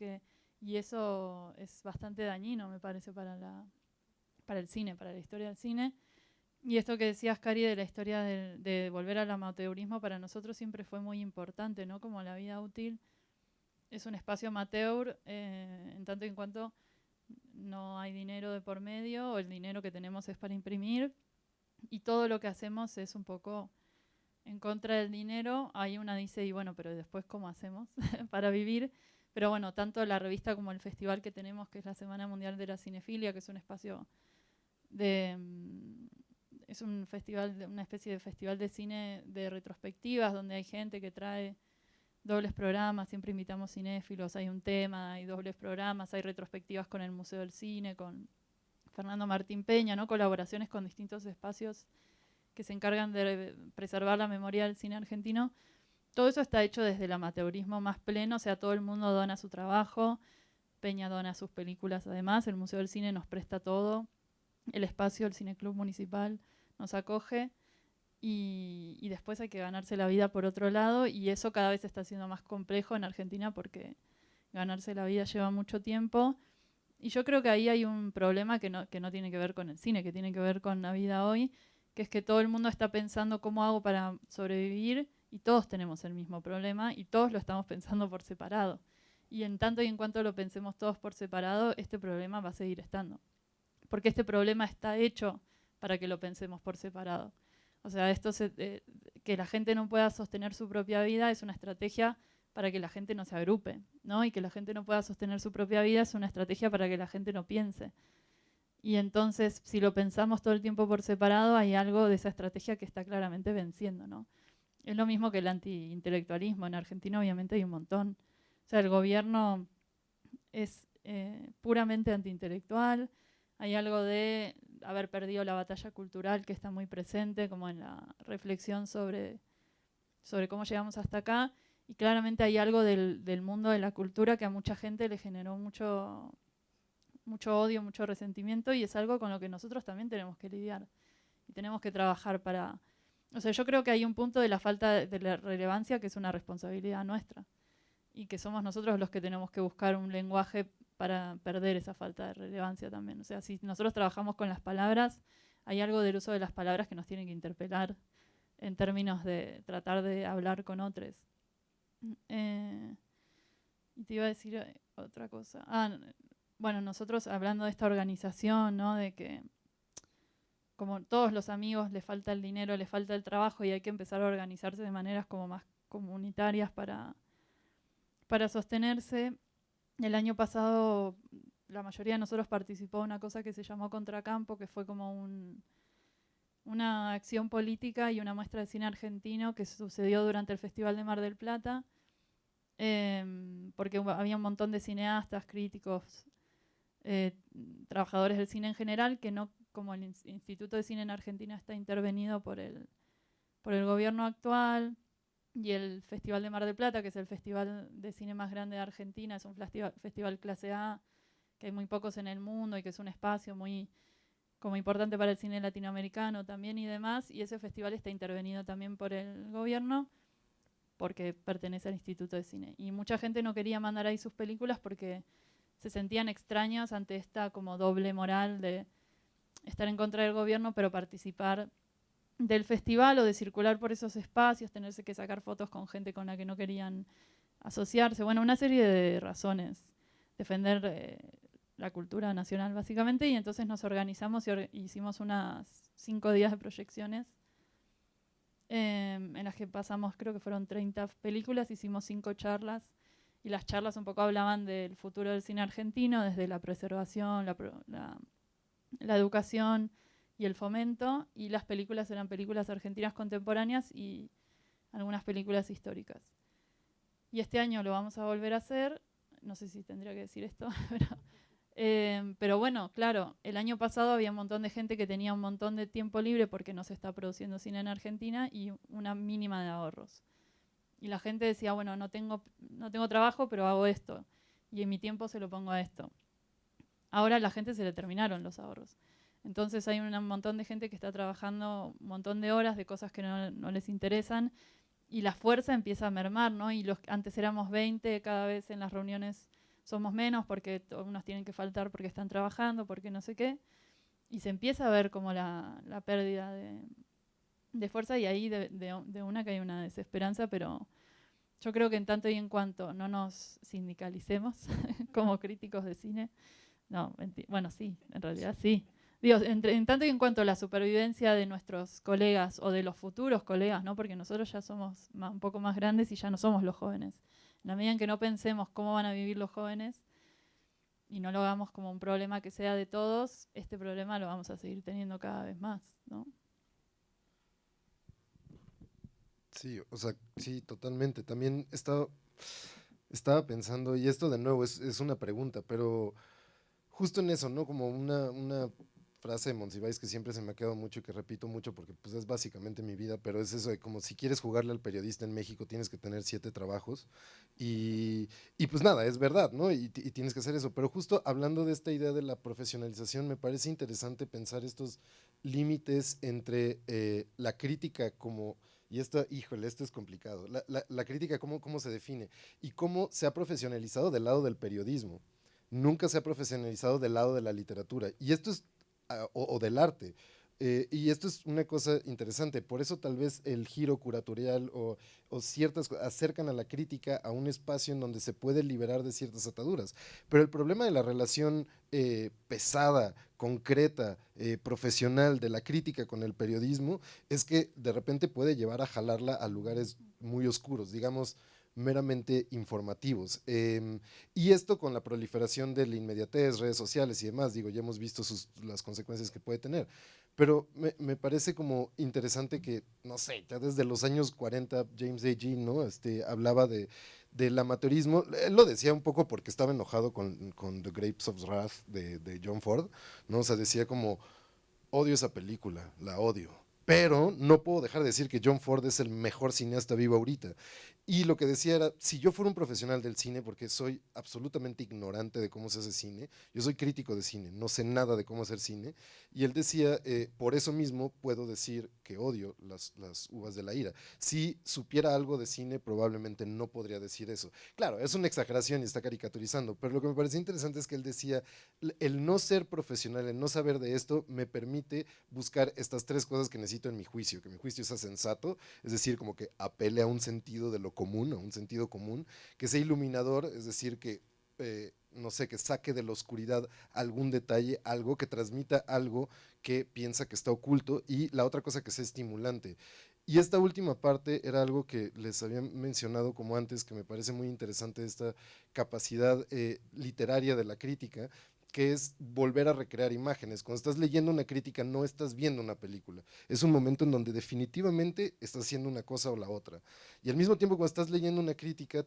y eso es bastante dañino, me parece, para el cine, para la historia del cine. Y esto que decías, Cari, de la historia de volver al amateurismo, para nosotros siempre fue muy importante, ¿no? Como la vida útil es un espacio amateur, en tanto y en cuanto no hay dinero de por medio, o el dinero que tenemos es para imprimir, y todo lo que hacemos es un poco en contra del dinero. Ahí una dice, y bueno, pero después ¿cómo hacemos para vivir? Pero bueno, tanto la revista como el festival que tenemos, que es la Semana Mundial de la Cinefilia, que es un espacio es un festival, una especie de festival de cine de retrospectivas, donde hay gente que trae dobles programas, siempre invitamos cinéfilos, hay un tema, hay dobles programas, hay retrospectivas con el Museo del Cine, con Fernando Martín Peña, ¿no? Colaboraciones con distintos espacios que se encargan de preservar la memoria del cine argentino. Todo eso está hecho desde el amateurismo más pleno, o sea, todo el mundo dona su trabajo, Peña dona sus películas además, el Museo del Cine nos presta todo, el espacio, el Cineclub Municipal nos acoge, y después hay que ganarse la vida por otro lado, y eso cada vez está siendo más complejo en Argentina porque ganarse la vida lleva mucho tiempo. Y yo creo que ahí hay un problema que no tiene que ver con el cine, que tiene que ver con la vida hoy, que es que todo el mundo está pensando cómo hago para sobrevivir, y todos tenemos el mismo problema y todos lo estamos pensando por separado. Y en tanto y en cuanto lo pensemos todos por separado, este problema va a seguir estando. Porque este problema está hecho para que lo pensemos por separado. O sea, que la gente no pueda sostener su propia vida es una estrategia para que la gente no se agrupe, ¿no? Y que la gente no pueda sostener su propia vida es una estrategia para que la gente no piense. Y entonces, si lo pensamos todo el tiempo por separado, hay algo de esa estrategia que está claramente venciendo, ¿no? Es lo mismo que el antiintelectualismo. En Argentina obviamente hay un montón O sea, el gobierno es puramente antiintelectual. Hay algo de haber perdido la batalla cultural que está muy presente, como en la reflexión sobre cómo llegamos hasta acá. Y claramente hay algo del mundo de la cultura que a mucha gente le generó mucho odio, mucho resentimiento, y es algo con lo que nosotros también tenemos que lidiar. Y tenemos que trabajar para... O sea, yo creo que hay un punto de la falta de la relevancia que es una responsabilidad nuestra. Y que somos nosotros los que tenemos que buscar un lenguaje para perder esa falta de relevancia también. O sea, si nosotros trabajamos con las palabras, hay algo del uso de las palabras que nos tiene que interpelar en términos de tratar de hablar con otros. Y te iba a decir otra cosa. Bueno, nosotros hablando de esta organización, ¿no? De que como todos los amigos le falta el dinero, le falta el trabajo y hay que empezar a organizarse de maneras como más comunitarias para sostenerse. El año pasado la mayoría de nosotros participó en una cosa que se llamó Contracampo, que fue como una acción política y una muestra de cine argentino que sucedió durante el Festival de Mar del Plata, porque había un montón de cineastas, críticos, trabajadores del cine en general, que no, como el Instituto de Cine en Argentina está intervenido por el gobierno actual, y el Festival de Mar del Plata, que es el festival de cine más grande de Argentina, es un festival clase A, que hay muy pocos en el mundo y que es un espacio muy como importante para el cine latinoamericano también y demás, y ese festival está intervenido también por el gobierno porque pertenece al Instituto de Cine. Y mucha gente no quería mandar ahí sus películas porque se sentían extraños ante esta como doble moral de estar en contra del gobierno pero participar del festival o de circular por esos espacios, tenerse que sacar fotos con gente con la que no querían asociarse. Bueno, una serie de razones. Defender la cultura nacional básicamente, y entonces nos organizamos y hicimos unas 5 días de proyecciones en las que pasamos, creo que fueron 30 películas, hicimos 5 charlas, y las charlas un poco hablaban del futuro del cine argentino, desde la preservación, la educación y el fomento, y las películas eran películas argentinas contemporáneas y algunas películas históricas. Y este año lo vamos a volver a hacer, no sé si tendría que decir esto, pero bueno, claro, el año pasado había un montón de gente que tenía un montón de tiempo libre porque no se está produciendo cine en Argentina y una mínima de ahorros. Y la gente decía, bueno, no tengo trabajo, pero hago esto, y en mi tiempo se lo pongo a esto. Ahora a la gente se le terminaron los ahorros. Entonces hay un montón de gente que está trabajando un montón de horas de cosas que no les interesan, y la fuerza empieza a mermar, ¿no? Y antes éramos 20, cada vez en las reuniones somos menos porque unos tienen que faltar porque están trabajando, porque no sé qué, y se empieza a ver como la pérdida de fuerza, y ahí de una que hay una desesperanza, pero yo creo que en tanto y en cuanto no nos sindicalicemos como críticos de cine, no, bueno, sí, en realidad sí. Digo, en tanto y en cuanto a la supervivencia de nuestros colegas o de los futuros colegas, ¿no? Porque nosotros ya somos un poco más grandes y ya no somos los jóvenes. En la medida en que no pensemos cómo van a vivir los jóvenes y no lo hagamos como un problema que sea de todos, este problema lo vamos a seguir teniendo cada vez más, ¿no? Sí, o sea, sí, totalmente. También estaba pensando, y esto de nuevo es una pregunta, pero justo en eso, ¿no? Como una frase de Monsiváis que siempre se me ha quedado mucho y que repito mucho porque pues es básicamente mi vida, pero es eso de como si quieres jugarle al periodista en México tienes que tener 7 trabajos y pues nada, es verdad, ¿no? Y tienes que hacer eso, pero justo hablando de esta idea de la profesionalización me parece interesante pensar estos límites entre la crítica como... Y esto, híjole, esto es complicado. La crítica, ¿cómo se define? Y cómo se ha profesionalizado del lado del periodismo. Nunca se ha profesionalizado del lado de la literatura. Y esto es, o del arte. Y esto es una cosa interesante. Por eso tal vez el giro curatorial o ciertas cosas acercan a la crítica a un espacio en donde se puede liberar de ciertas ataduras. Pero el problema de la relación pesada, concreta, profesional de la crítica con el periodismo es que de repente puede llevar a jalarla a lugares muy oscuros, digamos, meramente informativos. Y esto con la proliferación de la inmediatez, redes sociales y demás, digo, ya hemos visto las consecuencias que puede tener. Pero me parece como interesante que, no sé, ya desde los años 40 James A.G., ¿no? Hablaba de del amateurismo. Él lo decía un poco porque estaba enojado con The Grapes of Wrath de John Ford, ¿no? O sea, decía como, odio esa película, la odio. Pero no puedo dejar de decir que John Ford es el mejor cineasta vivo ahorita. Y lo que decía era, si yo fuera un profesional del cine, porque soy absolutamente ignorante de cómo se hace cine, yo soy crítico de cine, no sé nada de cómo hacer cine, y él decía, por eso mismo puedo decir que odio las uvas de la ira. Si supiera algo de cine, probablemente no podría decir eso. Claro, es una exageración y está caricaturizando, pero lo que me parecía interesante es que él decía, el no ser profesional, el no saber de esto, me permite buscar estas tres cosas que necesito en mi juicio, que mi juicio sea sensato, es decir, como que apele a un sentido de lo común, a un sentido común, que sea iluminador, es decir, que, no sé, que saque de la oscuridad algún detalle, algo que transmita algo que piensa que está oculto, y la otra cosa que sea estimulante. Y esta última parte era algo que les había mencionado como antes, que me parece muy interesante, esta capacidad literaria de la crítica, que es volver a recrear imágenes. Cuando estás leyendo una crítica no estás viendo una película, es un momento en donde definitivamente estás haciendo una cosa o la otra. Y al mismo tiempo cuando estás leyendo una crítica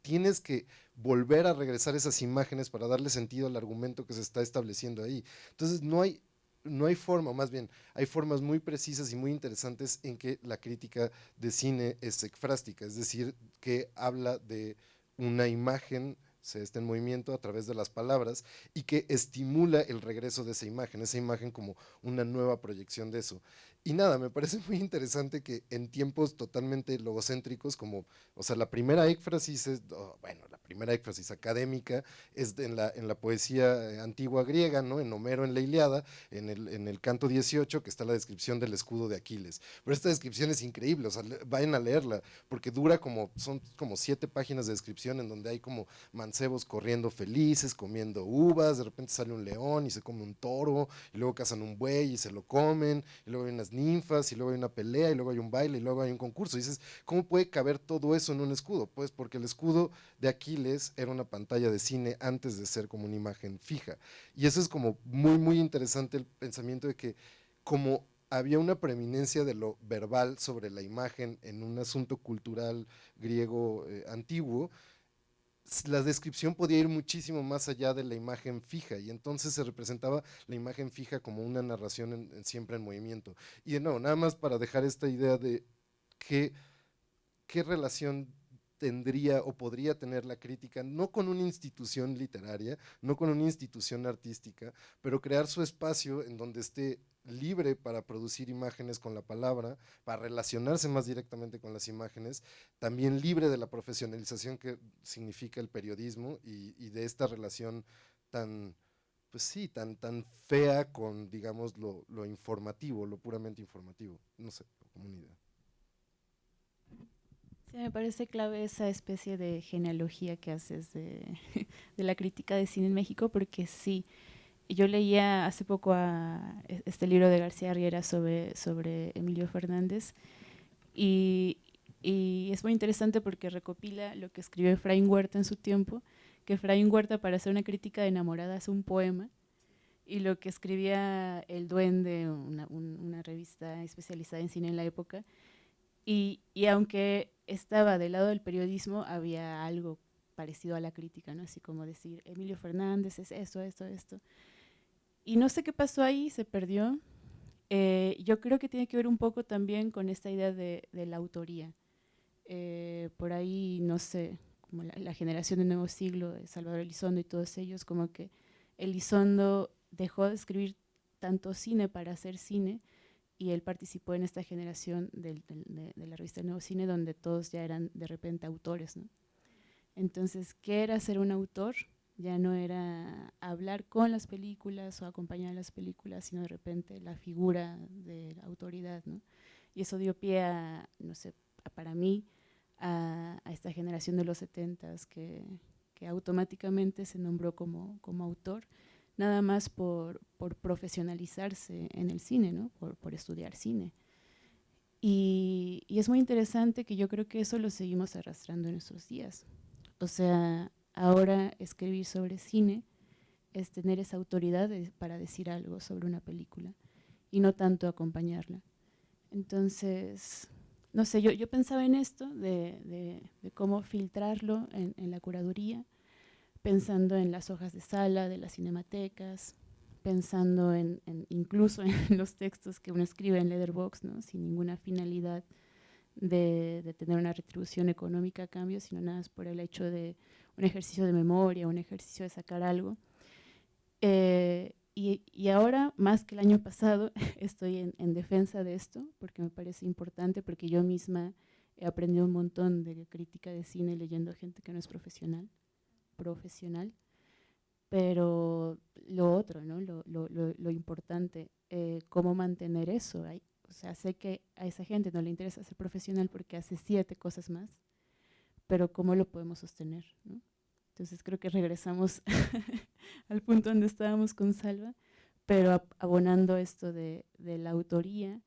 tienes que volver a regresar esas imágenes para darle sentido al argumento que se está estableciendo ahí. Entonces no hay forma, más bien, hay formas muy precisas y muy interesantes en que la crítica de cine es ekfrástica, es decir, que habla de una imagen, se está en movimiento a través de las palabras y que estimula el regreso de esa imagen como una nueva proyección de eso. Y nada, me parece muy interesante que en tiempos totalmente logocéntricos, como, o sea, la primera éfrasis es, bueno, la primera éfrasis académica es en la poesía antigua griega, ¿no? En Homero, en la Ilíada, en el canto 18, que está la descripción del escudo de Aquiles. Pero esta descripción es increíble, o sea, vayan a leerla, porque dura son como 7 páginas de descripción en donde hay como mancebos corriendo felices, comiendo uvas, de repente sale un león y se come un toro, y luego cazan un buey y se lo comen, y luego hay unas ninfas, y luego hay una pelea, y luego hay un baile, y luego hay un concurso. Y dices, ¿cómo puede caber todo eso en un escudo? Pues porque el escudo de Aquiles era una pantalla de cine antes de ser como una imagen fija. Y eso es como muy, muy interesante el pensamiento de que como había una preeminencia de lo verbal sobre la imagen en un asunto cultural griego antiguo, la descripción podía ir muchísimo más allá de la imagen fija y entonces se representaba la imagen fija como una narración siempre en movimiento. Y de nuevo, nada más para dejar esta idea de qué, qué relación tendría o podría tener la crítica, no con una institución literaria, no con una institución artística, pero crear su espacio en donde esté libre para producir imágenes con la palabra, para relacionarse más directamente con las imágenes, también libre de la profesionalización que significa el periodismo y de esta relación tan, pues sí, tan fea con, digamos, lo informativo, lo puramente informativo. No sé, como una idea. Sí, me parece clave esa especie de genealogía que haces de la crítica de cine en México, porque sí, yo leía hace poco este libro de García Riera sobre Emilio Fernández y es muy interesante porque recopila lo que escribió Efraín Huerta en su tiempo, que Efraín Huerta para hacer una crítica de Enamorada hace un poema, y lo que escribía El Duende, una revista especializada en cine en la época, y aunque estaba del lado del periodismo, había algo parecido a la crítica, ¿no? Así como decir, Emilio Fernández es esto, esto, esto. Y no sé qué pasó ahí, se perdió. Yo creo que tiene que ver un poco también con esta idea de la autoría. Por ahí, no sé, como la generación del nuevo siglo, de Salvador Elizondo y todos ellos, como que Elizondo dejó de escribir tanto cine para hacer cine, y él participó en esta generación de la revista Nuevo Cine, donde todos ya eran de repente autores, ¿no? Entonces, ¿qué era ser un autor? Ya no era hablar con las películas o acompañar las películas, sino de repente la figura de la autoridad, ¿no? Y eso dio pie a, no sé, para mí, a esta generación de los 70s que automáticamente se nombró como autor, nada más por profesionalizarse en el cine, ¿no? Por estudiar cine. Y es muy interesante que yo creo que eso lo seguimos arrastrando en nuestros días. O sea, ahora escribir sobre cine es tener esa autoridad para decir algo sobre una película y no tanto acompañarla. Entonces, no sé, yo pensaba en esto, de cómo filtrarlo en la curaduría, pensando en las hojas de sala de las cinematecas, pensando incluso en los textos que uno escribe en Letterboxd, ¿no? Sin ninguna finalidad de tener una retribución económica a cambio, sino nada más por el hecho de un ejercicio de memoria, un ejercicio de sacar algo. Y ahora, más que el año pasado, estoy en defensa de esto, porque me parece importante, porque yo misma he aprendido un montón de crítica de cine leyendo a gente que no es profesional, pero lo otro, ¿no? Lo importante, cómo mantener eso. O sea, sé que a esa gente no le interesa ser profesional porque hace 7 cosas más, pero ¿cómo lo podemos sostener, ¿no? Entonces creo que regresamos al punto donde estábamos con Salva, pero abonando esto de la autoría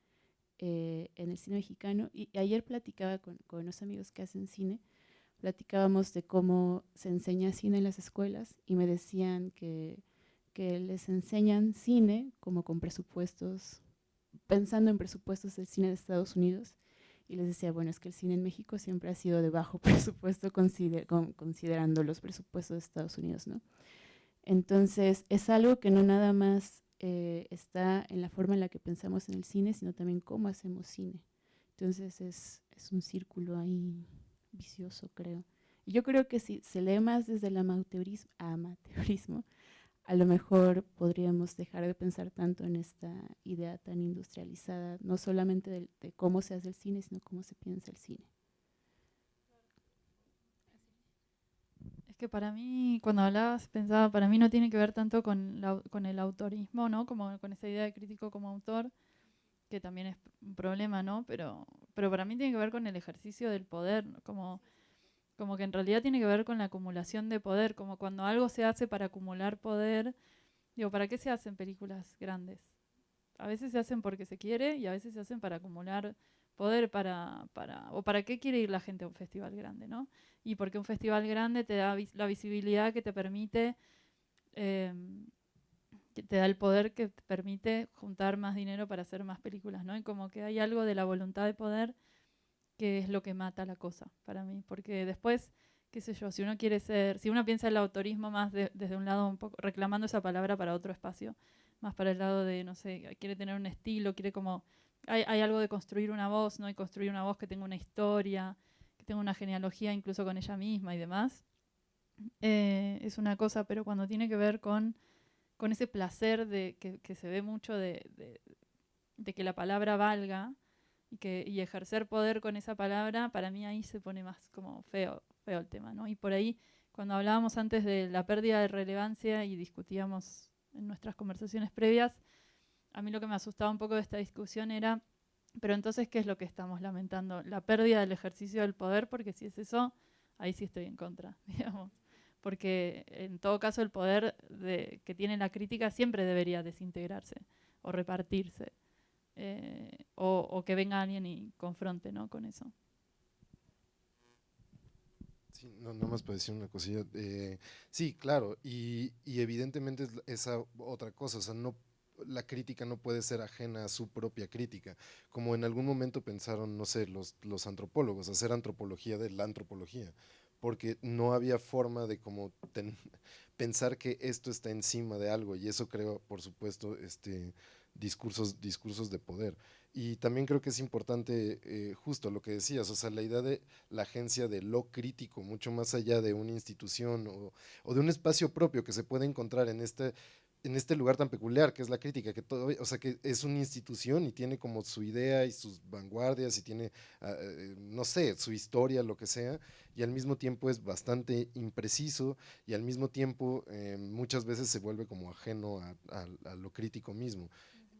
en el cine mexicano. Y ayer platicaba con unos amigos que hacen cine, platicábamos de cómo se enseña cine en las escuelas y me decían que les enseñan cine como con presupuestos, pensando en presupuestos del cine de Estados Unidos. Y les decía, bueno, es que el cine en México siempre ha sido de bajo presupuesto considerando los presupuestos de Estados Unidos, ¿no? Entonces, es algo que no nada más está en la forma en la que pensamos en el cine, sino también cómo hacemos cine. Entonces, es un círculo ahí vicioso, creo. Y yo creo que si se lee más desde el amateurismo, a lo mejor podríamos dejar de pensar tanto en esta idea tan industrializada, no solamente de cómo se hace el cine, sino cómo se piensa el cine. Es que para mí, cuando hablabas, pensaba, para mí no tiene que ver tanto con el autorismo, ¿no? Como con esa idea de crítico como autor, que también es un problema, ¿no? Pero para mí tiene que ver con el ejercicio del poder, ¿no? Como que en realidad tiene que ver con la acumulación de poder, como cuando algo se hace para acumular poder. Digo, ¿para qué se hacen películas grandes? A veces se hacen porque se quiere y a veces se hacen para acumular poder, o para qué quiere ir la gente a un festival grande, ¿no? Y porque un festival grande te da la visibilidad que te permite, eh, que te da el poder que te permite juntar más dinero para hacer más películas, ¿no? Y como que hay algo de la voluntad de poder que es lo que mata la cosa para mí, porque después, qué sé yo, si uno piensa el autorismo más desde un lado un poco, reclamando esa palabra para otro espacio, más para el lado de, no sé, quiere tener un estilo, quiere como, hay algo de construir una voz, ¿no? Y construir una voz que tenga una historia, que tenga una genealogía incluso con ella misma y demás, es una cosa, pero cuando tiene que ver con ese placer que se ve mucho de que la palabra valga, y ejercer poder con esa palabra, para mí ahí se pone más como feo el tema, ¿no? Y por ahí, cuando hablábamos antes de la pérdida de relevancia y discutíamos en nuestras conversaciones previas, a mí lo que me asustaba un poco de esta discusión era, pero entonces, ¿qué es lo que estamos lamentando? La pérdida del ejercicio del poder, porque si es eso, ahí sí estoy en contra, digamos. Porque en todo caso el poder que tiene la crítica siempre debería desintegrarse o repartirse. O que venga alguien y confronte, ¿no? Con eso. Sí, no, nada más para decir una cosilla. Sí, claro, y evidentemente es esa otra cosa, o sea, no, la crítica no puede ser ajena a su propia crítica, como en algún momento pensaron, no sé, los antropólogos, hacer antropología de la antropología, porque no había forma de como pensar que esto está encima de algo, y eso creo, por supuesto, discursos de poder. Y también creo que es importante justo lo que decías, o sea, la idea de la agencia de lo crítico, mucho más allá de una institución o de un espacio propio que se puede encontrar en este lugar tan peculiar que es la crítica, que todavía, o sea, que es una institución y tiene como su idea y sus vanguardias y tiene, no sé, su historia, lo que sea, y al mismo tiempo es bastante impreciso y al mismo tiempo muchas veces se vuelve como ajeno a lo crítico mismo.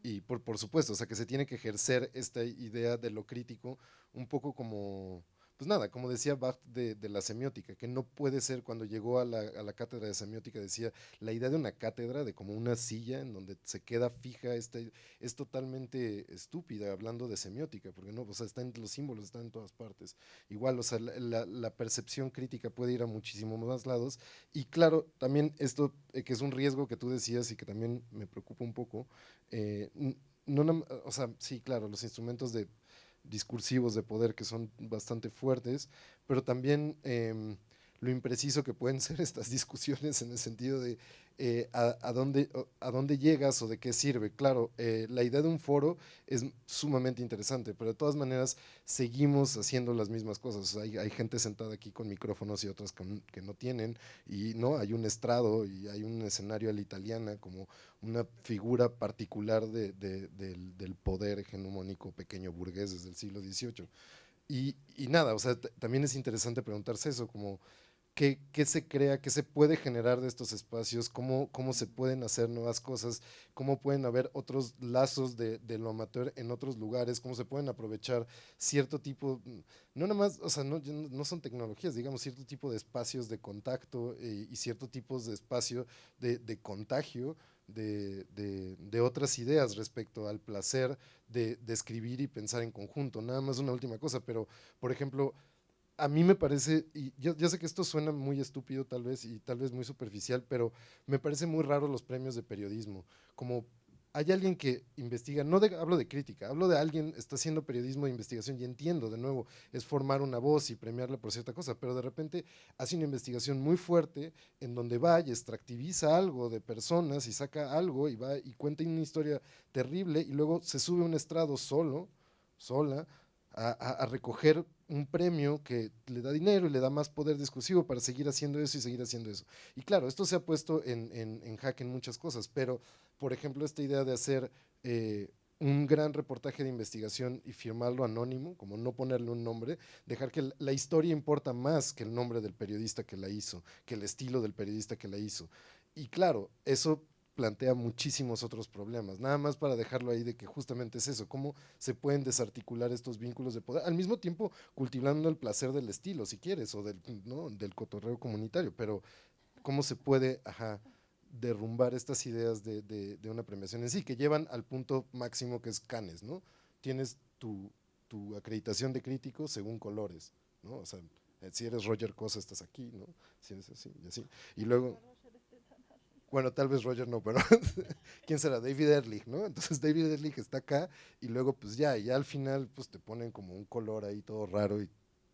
Y por supuesto, o sea, que se tiene que ejercer esta idea de lo crítico un poco como, pues nada, como decía Barthes de la semiótica, que no puede ser, cuando llegó a la cátedra de semiótica, decía, la idea de una cátedra, de como una silla en donde se queda fija, es totalmente estúpida hablando de semiótica, porque no, o sea, está en los símbolos, están en todas partes. Igual, o sea, la percepción crítica puede ir a muchísimos más lados, y claro, también esto, que es un riesgo que tú decías y que también me preocupa un poco, no, o sea, sí, claro, los instrumentos discursivos de poder que son bastante fuertes, pero también lo impreciso que pueden ser estas discusiones en el sentido de a dónde llegas o de qué sirve. Claro, la idea de un foro es sumamente interesante, pero de todas maneras seguimos haciendo las mismas cosas. O sea, hay gente sentada aquí con micrófonos y otras que no tienen, y no, hay un estrado y hay un escenario a la italiana como una figura particular del poder hegemónico pequeño burgués desde el siglo XVIII. Y nada, o sea, también es interesante preguntarse eso, como qué se crea, qué se puede generar de estos espacios, cómo se pueden hacer nuevas cosas, cómo pueden haber otros lazos de lo amateur en otros lugares, cómo se pueden aprovechar cierto tipo, no nada más, o sea, no son tecnologías, digamos, cierto tipo de espacios de contacto y cierto tipos de espacio de contagio de otras ideas respecto al placer de escribir y pensar en conjunto. Nada más una última cosa, pero, por ejemplo, a mí me parece, y yo sé que esto suena muy estúpido tal vez y tal vez muy superficial, pero me parece muy raro los premios de periodismo. Como hay alguien que investiga, hablo de crítica, hablo de alguien está haciendo periodismo de investigación y entiendo, de nuevo, es formar una voz y premiarla por cierta cosa, pero de repente hace una investigación muy fuerte en donde va y extractiviza algo de personas y saca algo y va y cuenta una historia terrible y luego se sube a un estrado sola, a recoger un premio que le da dinero y le da más poder discursivo para seguir haciendo eso y seguir haciendo eso. Y claro, esto se ha puesto en jaque en muchas cosas, pero, por ejemplo, esta idea de hacer un gran reportaje de investigación y firmarlo anónimo, como no ponerle un nombre, dejar que la historia importa más que el nombre del periodista que la hizo, que el estilo del periodista que la hizo. Y claro, eso plantea muchísimos otros problemas, nada más para dejarlo ahí de que justamente es eso, cómo se pueden desarticular estos vínculos de poder, al mismo tiempo cultivando el placer del estilo, si quieres, o ¿no? del cotorreo comunitario, pero cómo se puede, derrumbar estas ideas de una premiación en sí, que llevan al punto máximo que es Cannes, ¿no? Tienes tu acreditación de crítico según colores, ¿no? O sea, si eres Roger Cosa estás aquí, ¿no? Si eres así y así. Y luego, bueno, tal vez Roger no, pero ¿quién será? David Ehrlich, ¿no? Entonces David Ehrlich está acá y luego pues ya al final pues te ponen como un color ahí todo raro y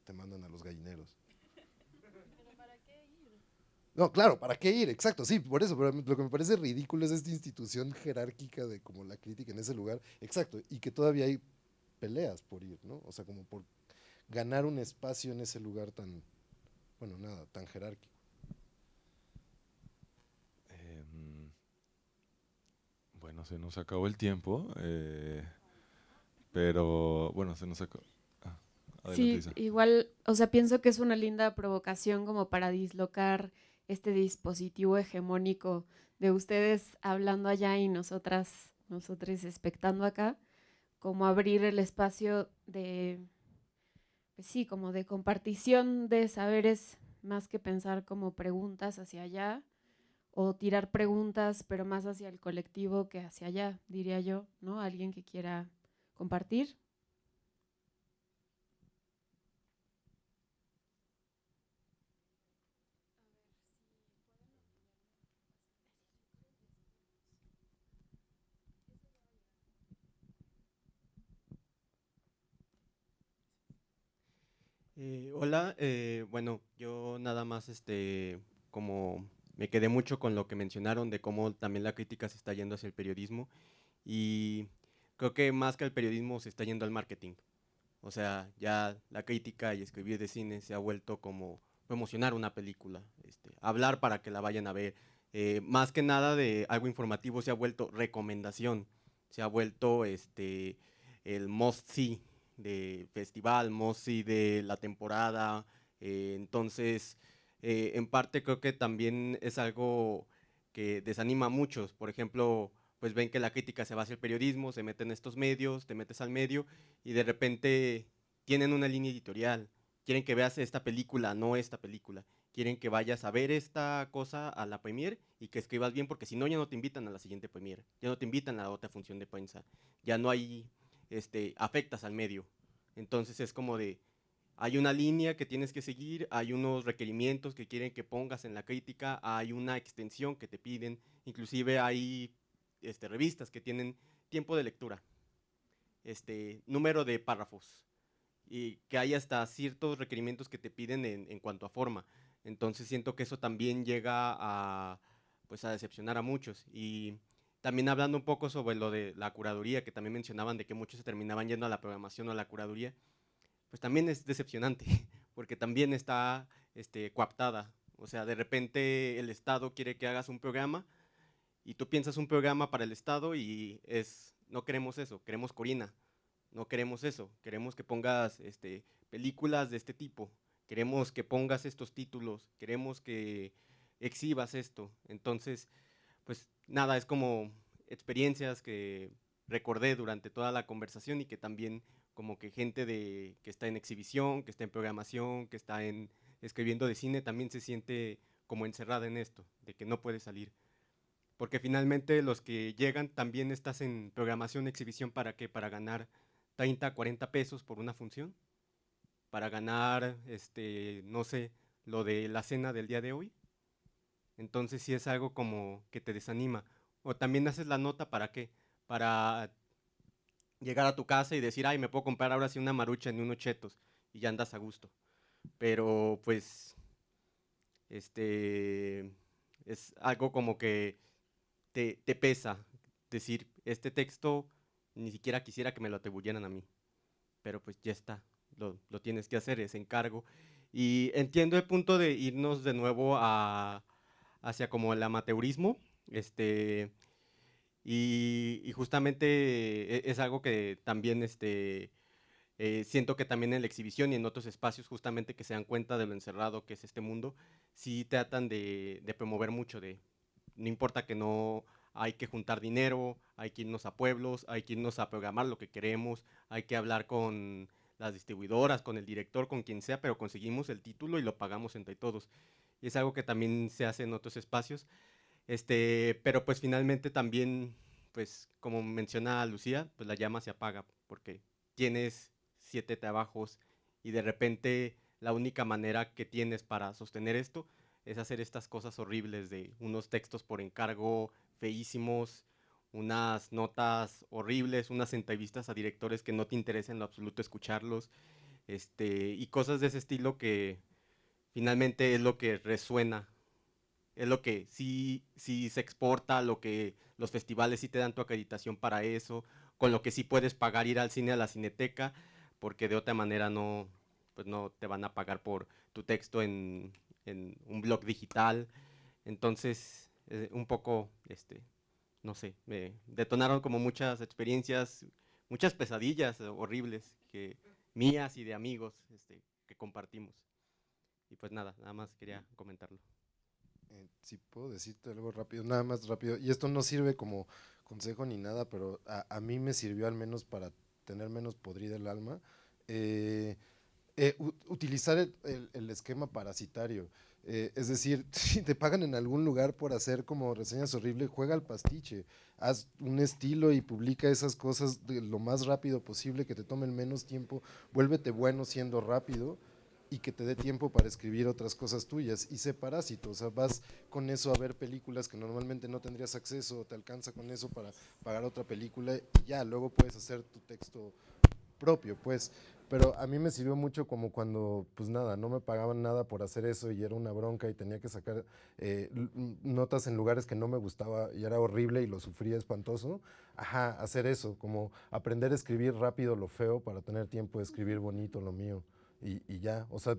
te mandan a los gallineros. No, claro, ¿para qué ir? Exacto, sí, por eso, pero lo que me parece ridículo es esta institución jerárquica de como la crítica en ese lugar, exacto, y que todavía hay peleas por ir, ¿no? O sea, como por ganar un espacio en ese lugar tan, bueno, nada, tan jerárquico. Bueno, se nos acabó el tiempo, pero bueno, se nos acabó. Adelante, Sí, Isa. igual, o sea, pienso que es una linda provocación como para dislocar este dispositivo hegemónico de ustedes hablando allá y nosotros expectando acá, como abrir el espacio de, pues sí, como de compartición de saberes, más que pensar como preguntas hacia allá, o tirar preguntas, pero más hacia el colectivo que hacia allá, diría yo, ¿no? Alguien que quiera compartir. Hola, bueno, yo nada más, como me quedé mucho con lo que mencionaron de cómo también la crítica se está yendo hacia el periodismo y creo que más que el periodismo se está yendo al marketing. O sea, ya la crítica y escribir de cine se ha vuelto como promocionar una película, hablar para que la vayan a ver. Más que nada de algo informativo se ha vuelto recomendación, se ha vuelto el must see de festival, must see de la temporada. Entonces, en parte creo que también es algo que desanima a muchos. Por ejemplo, pues ven que la crítica se va hacia el periodismo, se meten en estos medios, te metes al medio y de repente tienen una línea editorial. Quieren que veas esta película, no esta película. Quieren que vayas a ver esta cosa a la premiere y que escribas bien, porque si no, ya no te invitan a la siguiente premiere, ya no te invitan a la otra función de prensa, ya no hay, afectas al medio. Entonces es como de, hay una línea que tienes que seguir, hay unos requerimientos que quieren que pongas en la crítica, hay una extensión que te piden, inclusive hay revistas que tienen tiempo de lectura. número de párrafos y que hay hasta ciertos requerimientos que te piden en cuanto a forma. Entonces siento que eso también llega pues a decepcionar a muchos. Y también hablando un poco sobre lo de la curaduría, que también mencionaban de que muchos se terminaban yendo a la programación o a la curaduría, pues también es decepcionante, porque también está coaptada. O sea, de repente el Estado quiere que hagas un programa y tú piensas un programa para el Estado y no queremos eso, queremos Corina, no queremos eso, queremos que pongas películas de este tipo, queremos que pongas estos títulos, queremos que exhibas esto. Entonces, pues nada, es como experiencias que recordé durante toda la conversación y que también como que gente que está en exhibición, que está en programación, que está escribiendo de cine, también se siente como encerrada en esto, de que no puede salir. Porque finalmente los que llegan también estás en programación, exhibición, ¿para qué? Para ganar 30, 40 pesos por una función, para ganar, no sé, lo de la cena del día de hoy. Entonces sí es algo como que te desanima. O también haces la nota, ¿para qué? Para llegar a tu casa y decir, ay, me puedo comprar ahora sí una marucha ni unos chetos, y ya andas a gusto. Pero pues, es algo como que te pesa decir, este texto ni siquiera quisiera que me lo atribuyeran a mí, pero pues ya está, lo tienes que hacer, es encargo. Y entiendo el punto de irnos de nuevo hacia como el amateurismo, y justamente es algo que también siento que también en la exhibición y en otros espacios justamente que se dan cuenta de lo encerrado que es este mundo, sí tratan de promover mucho no importa que no hay que juntar dinero, hay que irnos a pueblos, hay que irnos a programar lo que queremos, hay que hablar con las distribuidoras, con el director, con quien sea, pero conseguimos el título y lo pagamos entre todos. Y es algo que también se hace en otros espacios. Pero pues finalmente también, pues como menciona Lucía, pues la llama se apaga porque tienes 7 trabajos y de repente la única manera que tienes para sostener esto es hacer estas cosas horribles de unos textos por encargo feísimos, unas notas horribles, unas entrevistas a directores que no te interesa en lo absoluto escucharlos, y cosas de ese estilo que finalmente es lo que resuena, es lo que sí se exporta, lo que los festivales sí te dan tu acreditación para eso, con lo que sí puedes pagar ir al cine, a la cineteca, porque de otra manera no, pues no te van a pagar por tu texto en un blog digital. Entonces, un poco, no sé, me detonaron como muchas experiencias, muchas pesadillas horribles mías y de amigos que compartimos. Y pues nada más quería comentarlo. Si puedo decirte algo rápido, nada más rápido, y esto no sirve como consejo ni nada, pero a mí me sirvió al menos para tener menos podrida el alma, utilizar el esquema parasitario. Es decir, si te pagan en algún lugar por hacer como reseñas horribles, juega al pastiche, haz un estilo y publica esas cosas de lo más rápido posible, que te tomen menos tiempo, vuélvete bueno siendo rápido y que te dé tiempo para escribir otras cosas tuyas, y sé parásito, o sea, vas con eso a ver películas que normalmente no tendrías acceso, te alcanza con eso para pagar otra película y ya, luego puedes hacer tu texto propio, pues. Pero a mí me sirvió mucho como cuando, pues nada, no me pagaban nada por hacer eso y era una bronca y tenía que sacar notas en lugares que no me gustaba y era horrible y lo sufría espantoso. Ajá, hacer eso, como aprender a escribir rápido lo feo para tener tiempo de escribir bonito lo mío. Y ya, o sea,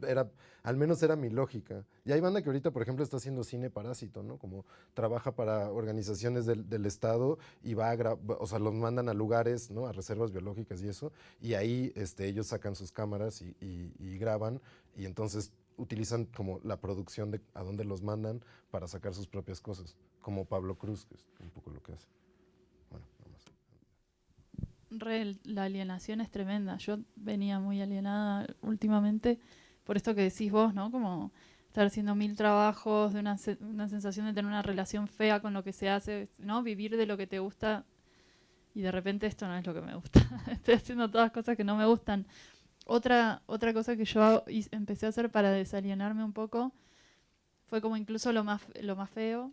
al menos era mi lógica. Y hay banda que ahorita, por ejemplo, está haciendo cine parásito, ¿no? Como trabaja para organizaciones del Estado y o sea, los mandan a lugares, ¿no? A reservas biológicas y eso, y ahí ellos sacan sus cámaras y graban, y entonces utilizan como la producción de a dónde los mandan para sacar sus propias cosas, como Pablo Cruz, que es un poco lo que hace. Bueno, nada más. La alienación es tremenda. Yo venía muy alienada últimamente por esto que decís vos, ¿no? Como estar haciendo 1000 trabajos, de una sensación de tener una relación fea con lo que se hace, ¿no? Vivir de lo que te gusta y de repente esto no es lo que me gusta. Estoy haciendo todas cosas que no me gustan. Otra cosa que yo empecé a hacer para desalienarme un poco fue como incluso lo más feo.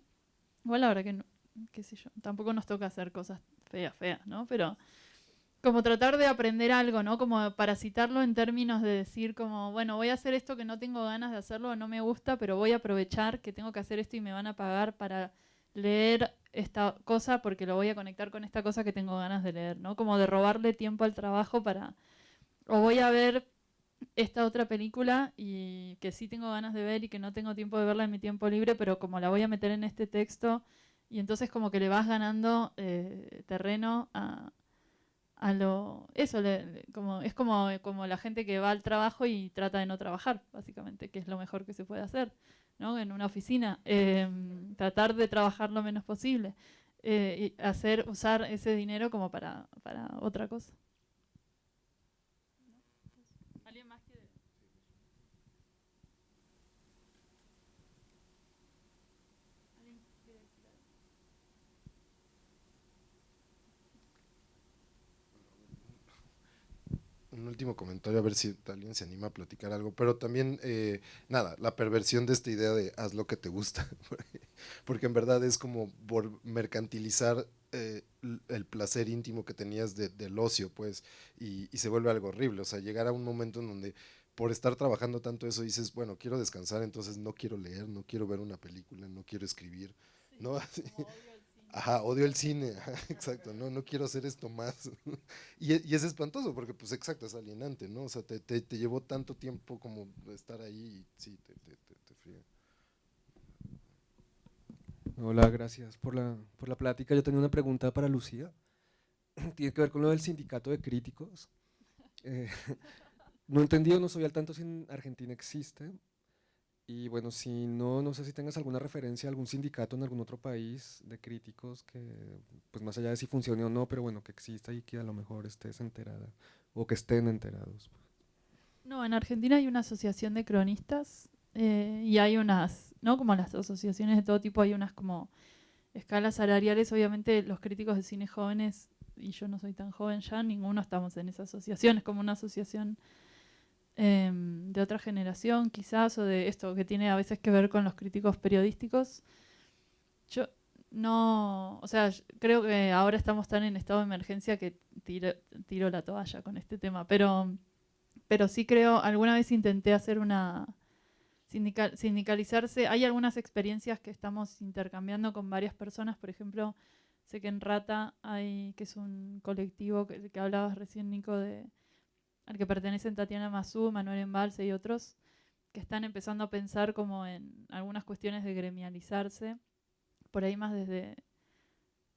Igual la verdad que, no, qué sé yo, tampoco nos toca hacer cosas feas, ¿no? Pero como tratar de aprender algo, ¿no? Como para citarlo en términos de decir como, bueno, voy a hacer esto que no tengo ganas de hacerlo, no me gusta, pero voy a aprovechar que tengo que hacer esto y me van a pagar para leer esta cosa porque lo voy a conectar con esta cosa que tengo ganas de leer, ¿no? Como de robarle tiempo al trabajo para... O voy a ver esta otra película y que sí tengo ganas de ver y que no tengo tiempo de verla en mi tiempo libre, pero como la voy a meter en este texto y entonces como que le vas ganando terreno a lo... Eso, como, es como la gente que va al trabajo y trata de no trabajar, básicamente, que es lo mejor que se puede hacer, ¿no? En una oficina, tratar de trabajar lo menos posible, y usar ese dinero como para otra cosa. ¿Alguien más quiere? Un último comentario, a ver si alguien se anima a platicar algo, pero también, nada, la perversión de esta idea de haz lo que te gusta, porque en verdad es como mercantilizar el placer íntimo que tenías del ocio, pues, y se vuelve algo horrible, o sea, llegar a un momento en donde por estar trabajando tanto eso dices, bueno, quiero descansar, entonces no quiero leer, no quiero ver una película, no quiero escribir, ¿no? Así. Ajá, odio el cine, ajá, exacto, no quiero hacer esto más. Y es espantoso porque, pues, exacto, es alienante, ¿no? O sea, te llevó tanto tiempo como estar ahí y sí, te fría. Hola, gracias por la plática. Yo tenía una pregunta para Lucía. Tiene que ver con lo del sindicato de críticos. Eh, no he entendido, no soy al tanto si en Argentina existe. Y bueno, si no, no sé si tengas alguna referencia a algún sindicato en algún otro país de críticos que, pues más allá de si funcione o no, pero bueno, que exista y que a lo mejor estés enterada o que estén enterados. No, en Argentina hay una asociación de cronistas y hay unas, ¿no? Como las asociaciones de todo tipo, hay unas como escalas salariales. Obviamente los críticos de cine jóvenes, y yo no soy tan joven ya, ninguno estamos en esa asociación, es como una asociación de otra generación quizás, o de esto que tiene a veces que ver con los críticos periodísticos. Yo no, o sea, creo que ahora estamos tan en estado de emergencia que tiro la toalla con este tema, pero sí creo, alguna vez intenté hacer una sindicalizarse. Hay algunas experiencias que estamos intercambiando con varias personas, por ejemplo, sé que en Rata hay, que es un colectivo que hablabas recién, Nico, al que pertenecen Tatiana Mazú, Manuel Embalse y otros, que están empezando a pensar como en algunas cuestiones de gremializarse, por ahí más desde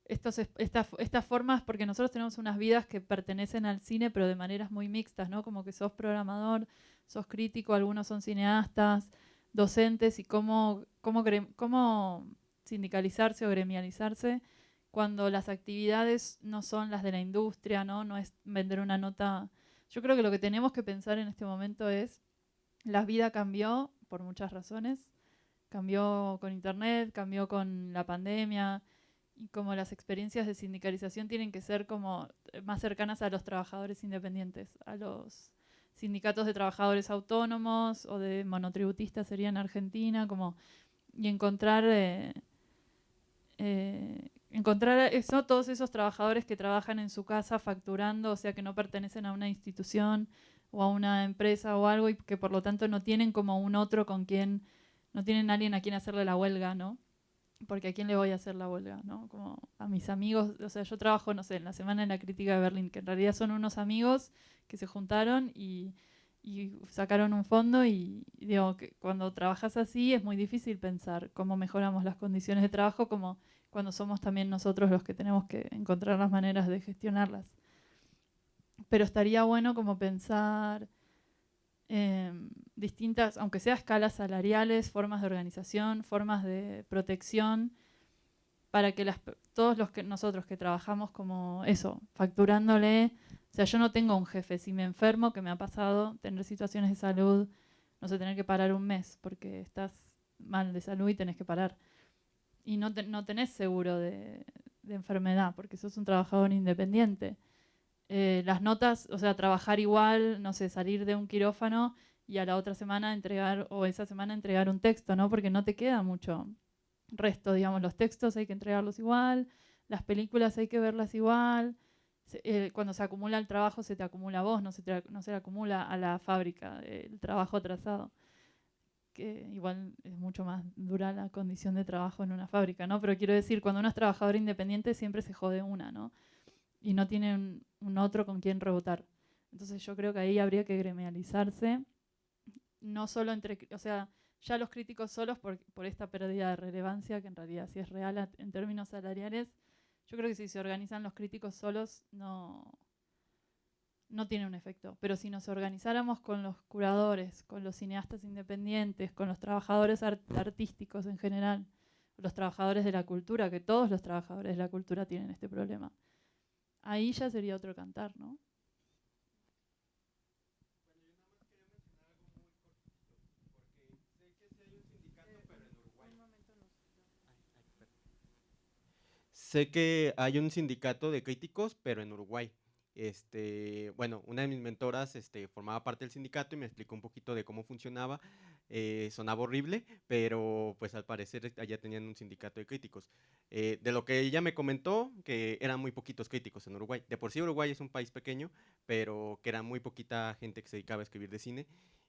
estas formas, porque nosotros tenemos unas vidas que pertenecen al cine, pero de maneras muy mixtas, ¿no? Como que sos programador, sos crítico, algunos son cineastas, docentes, y cómo sindicalizarse o gremializarse cuando las actividades no son las de la industria, ¿no? No es vender una nota. Yo creo que lo que tenemos que pensar en este momento es, la vida cambió por muchas razones, cambió con internet, cambió con la pandemia, y como las experiencias de sindicalización tienen que ser como más cercanas a los trabajadores independientes, a los sindicatos de trabajadores autónomos o de monotributistas sería en Argentina, como, y encontrar eso, todos esos trabajadores que trabajan en su casa facturando, o sea, que no pertenecen a una institución o a una empresa o algo, y que por lo tanto no tienen como un otro con quien, no tienen alguien a quien hacerle la huelga, ¿no? Porque ¿a quién le voy a hacer la huelga, no? Como a mis amigos, o sea, yo trabajo, no sé, en la Semana de la Crítica de Berlín, que en realidad son unos amigos que se juntaron y sacaron un fondo, y digo que cuando trabajas así es muy difícil pensar cómo mejoramos las condiciones de trabajo, como cuando somos también nosotros los que tenemos que encontrar las maneras de gestionarlas. Pero estaría bueno como pensar distintas, aunque sea escalas salariales, formas de organización, formas de protección, para que todos nosotros que trabajamos como eso, facturándole, o sea, yo no tengo un jefe, si me enfermo, que me ha pasado, tener situaciones de salud, no sé, tener que parar un mes porque estás mal de salud y tenés que parar. Y no tenés seguro de enfermedad porque sos un trabajador independiente. Las notas, o sea, trabajar igual, no sé, salir de un quirófano y a la otra semana entregar, o esa semana entregar un texto, ¿no? Porque no te queda mucho resto, digamos, los textos hay que entregarlos igual, las películas hay que verlas igual, cuando se acumula el trabajo se te acumula a vos, no se le acumula a la fábrica, el trabajo atrasado. Que igual es mucho más dura la condición de trabajo en una fábrica, ¿no? Pero quiero decir, cuando uno es trabajador independiente siempre se jode una, ¿no? Y no tiene un otro con quien rebotar. Entonces yo creo que ahí habría que gremializarse, no solo entre, o sea, ya los críticos solos por esta pérdida de relevancia, que en realidad sí es real en términos salariales. Yo creo que si se organizan los críticos solos no tiene un efecto. Pero si nos organizáramos con los curadores, con los cineastas independientes, con los trabajadores artísticos en general, los trabajadores de la cultura, que todos los trabajadores de la cultura tienen este problema, ahí ya sería otro cantar, ¿no? Sé que hay un sindicato de críticos, pero en Uruguay. Bueno, una de mis mentoras formaba parte del sindicato y me explicó un poquito de cómo funcionaba. Sonaba horrible, pero pues al parecer allá tenían un sindicato de críticos. De lo que ella me comentó, que eran muy poquitos críticos en Uruguay. De por sí Uruguay es un país pequeño, pero que era muy poquita gente que se dedicaba a escribir de cine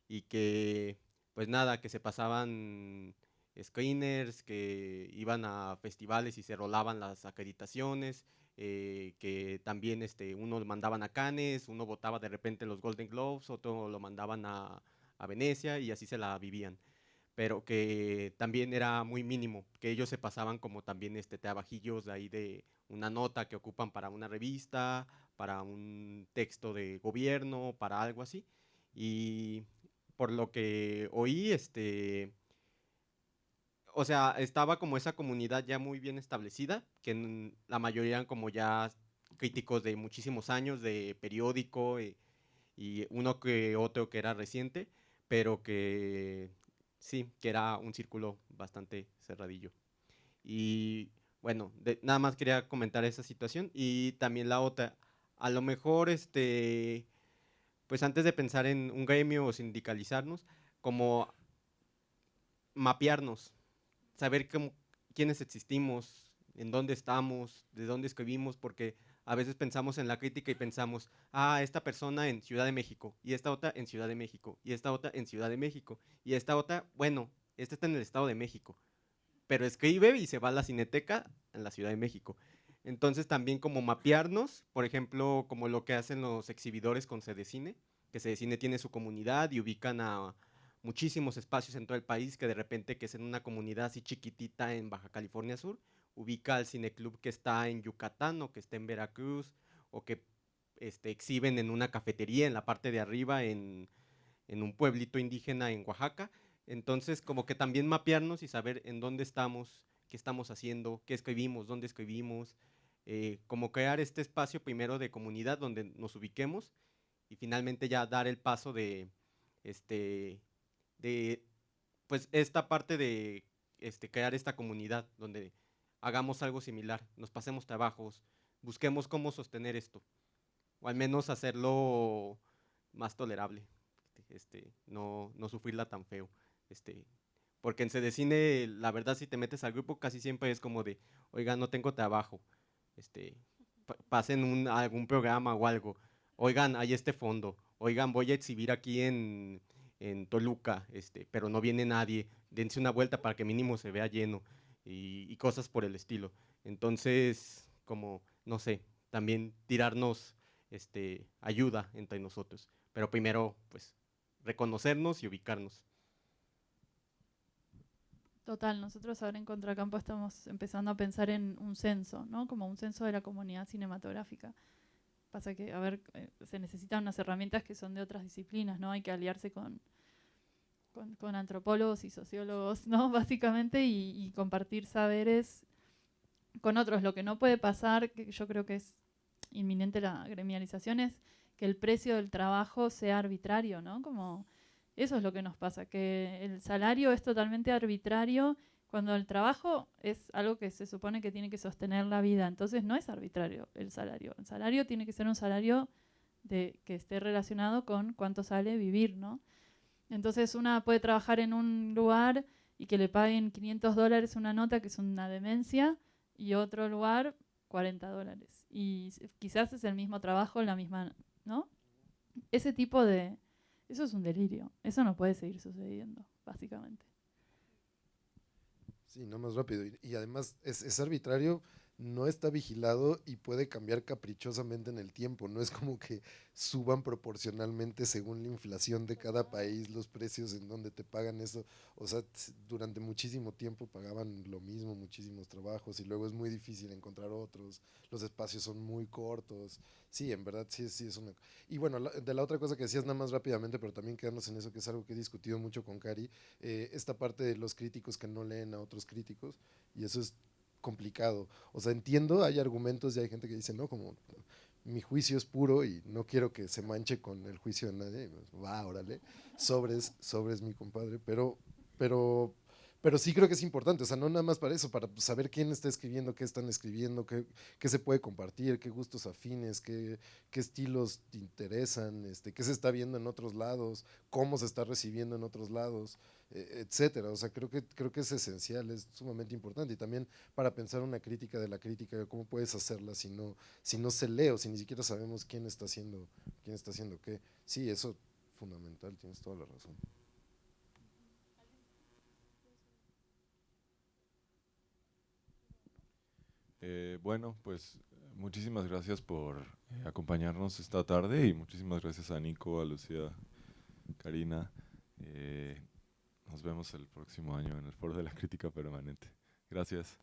y que pues nada, que se pasaban screeners, que iban a festivales y se rolaban las acreditaciones, que también uno lo mandaban a Cannes, uno votaba de repente los Golden Globes, otro lo mandaban a Venecia y así se la vivían. Pero que también era muy mínimo, que ellos se pasaban como también trabajillos de ahí de una nota que ocupan para una revista, para un texto de gobierno, para algo así. Y por lo que oí, o sea, estaba como esa comunidad ya muy bien establecida, que la mayoría eran como ya críticos de muchísimos años, de periódico, y uno que otro que era reciente, pero que sí, que era un círculo bastante cerradillo. Y bueno, nada más quería comentar esa situación y también la otra, a lo mejor pues antes de pensar en un gremio o sindicalizarnos, como mapearnos, saber quiénes existimos, en dónde estamos, de dónde escribimos, porque a veces pensamos en la crítica y pensamos, esta persona en Ciudad de México, y esta otra en Ciudad de México, y esta otra en Ciudad de México, y esta otra, bueno, esta está en el Estado de México, pero escribe y se va a la Cineteca en la Ciudad de México. Entonces también como mapearnos, por ejemplo, como lo que hacen los exhibidores con Cedecine, que Cedecine tiene su comunidad y ubican a muchísimos espacios en todo el país, que de repente que es en una comunidad así chiquitita en Baja California Sur, ubica al cineclub que está en Yucatán o que está en Veracruz o que exhiben en una cafetería en la parte de arriba en un pueblito indígena en Oaxaca. Entonces como que también mapearnos y saber en dónde estamos, qué estamos haciendo, qué escribimos, dónde escribimos, como crear este espacio primero de comunidad donde nos ubiquemos y finalmente ya dar el paso de pues esta parte de crear esta comunidad donde hagamos algo similar, nos pasemos trabajos, busquemos cómo sostener esto, o al menos hacerlo más tolerable, no sufrirla tan feo. Porque en Cedecine, la verdad, si te metes al grupo, casi siempre es como de, oiga, no tengo trabajo, pasen algún programa o algo, oigan, hay este fondo, oigan, voy a exhibir aquí en Toluca, pero no viene nadie, dense una vuelta para que mínimo se vea lleno, y cosas por el estilo. Entonces, como, no sé, también tirarnos ayuda entre nosotros, pero primero, pues, reconocernos y ubicarnos. Total, nosotros ahora en Contracampo estamos empezando a pensar en un censo, ¿no? Como un censo de la comunidad cinematográfica. Pasa que, a ver, se necesitan unas herramientas que son de otras disciplinas, ¿no? Hay que aliarse con antropólogos y sociólogos, ¿no? Básicamente, y compartir saberes con otros. Lo que no puede pasar, que yo creo que es inminente la gremialización, es que el precio del trabajo sea arbitrario, ¿no? Como eso es lo que nos pasa, que el salario es totalmente arbitrario cuando el trabajo es algo que se supone que tiene que sostener la vida. Entonces no es arbitrario el salario. El salario tiene que ser un salario que esté relacionado con cuánto sale vivir, ¿no? Entonces una puede trabajar en un lugar y que le paguen $500 una nota, que es una demencia, y otro lugar $40. Y quizás es el mismo trabajo, la misma, ¿no? Ese tipo de... Eso es un delirio. Eso no puede seguir sucediendo, básicamente. Sí, no más rápido. Y además es arbitrario, no está vigilado y puede cambiar caprichosamente en el tiempo. No es como que suban proporcionalmente según la inflación de cada país los precios en donde te pagan eso. O sea, durante muchísimo tiempo pagaban lo mismo, muchísimos trabajos y luego es muy difícil encontrar otros. Los espacios son muy cortos. Sí, en verdad sí, sí es una... Y bueno, de la otra cosa que decías nada más rápidamente, pero también quedarnos en eso, que es algo que he discutido mucho con Cari, esta parte de los críticos que no leen a otros críticos, y eso es complicado. O sea, entiendo, hay argumentos y hay gente que dice, no, como mi juicio es puro y no quiero que se manche con el juicio de nadie, pues, va, órale, sobres mi compadre, pero, pero sí creo que es importante, o sea, no nada más para eso, para saber quién está escribiendo, qué están escribiendo, qué se puede compartir, qué gustos afines, qué estilos te interesan, qué se está viendo en otros lados, cómo se está recibiendo en otros lados, etcétera. O sea, creo que es esencial, es sumamente importante. Y también para pensar una crítica de la crítica, cómo puedes hacerla si no se lee o si ni siquiera sabemos quién está haciendo qué. Sí, eso fundamental, tienes toda la razón. Bueno, pues muchísimas gracias por acompañarnos esta tarde y muchísimas gracias a Nico, a Lucía, Karina. Nos vemos el próximo año en el Foro de la Crítica Permanente. Gracias.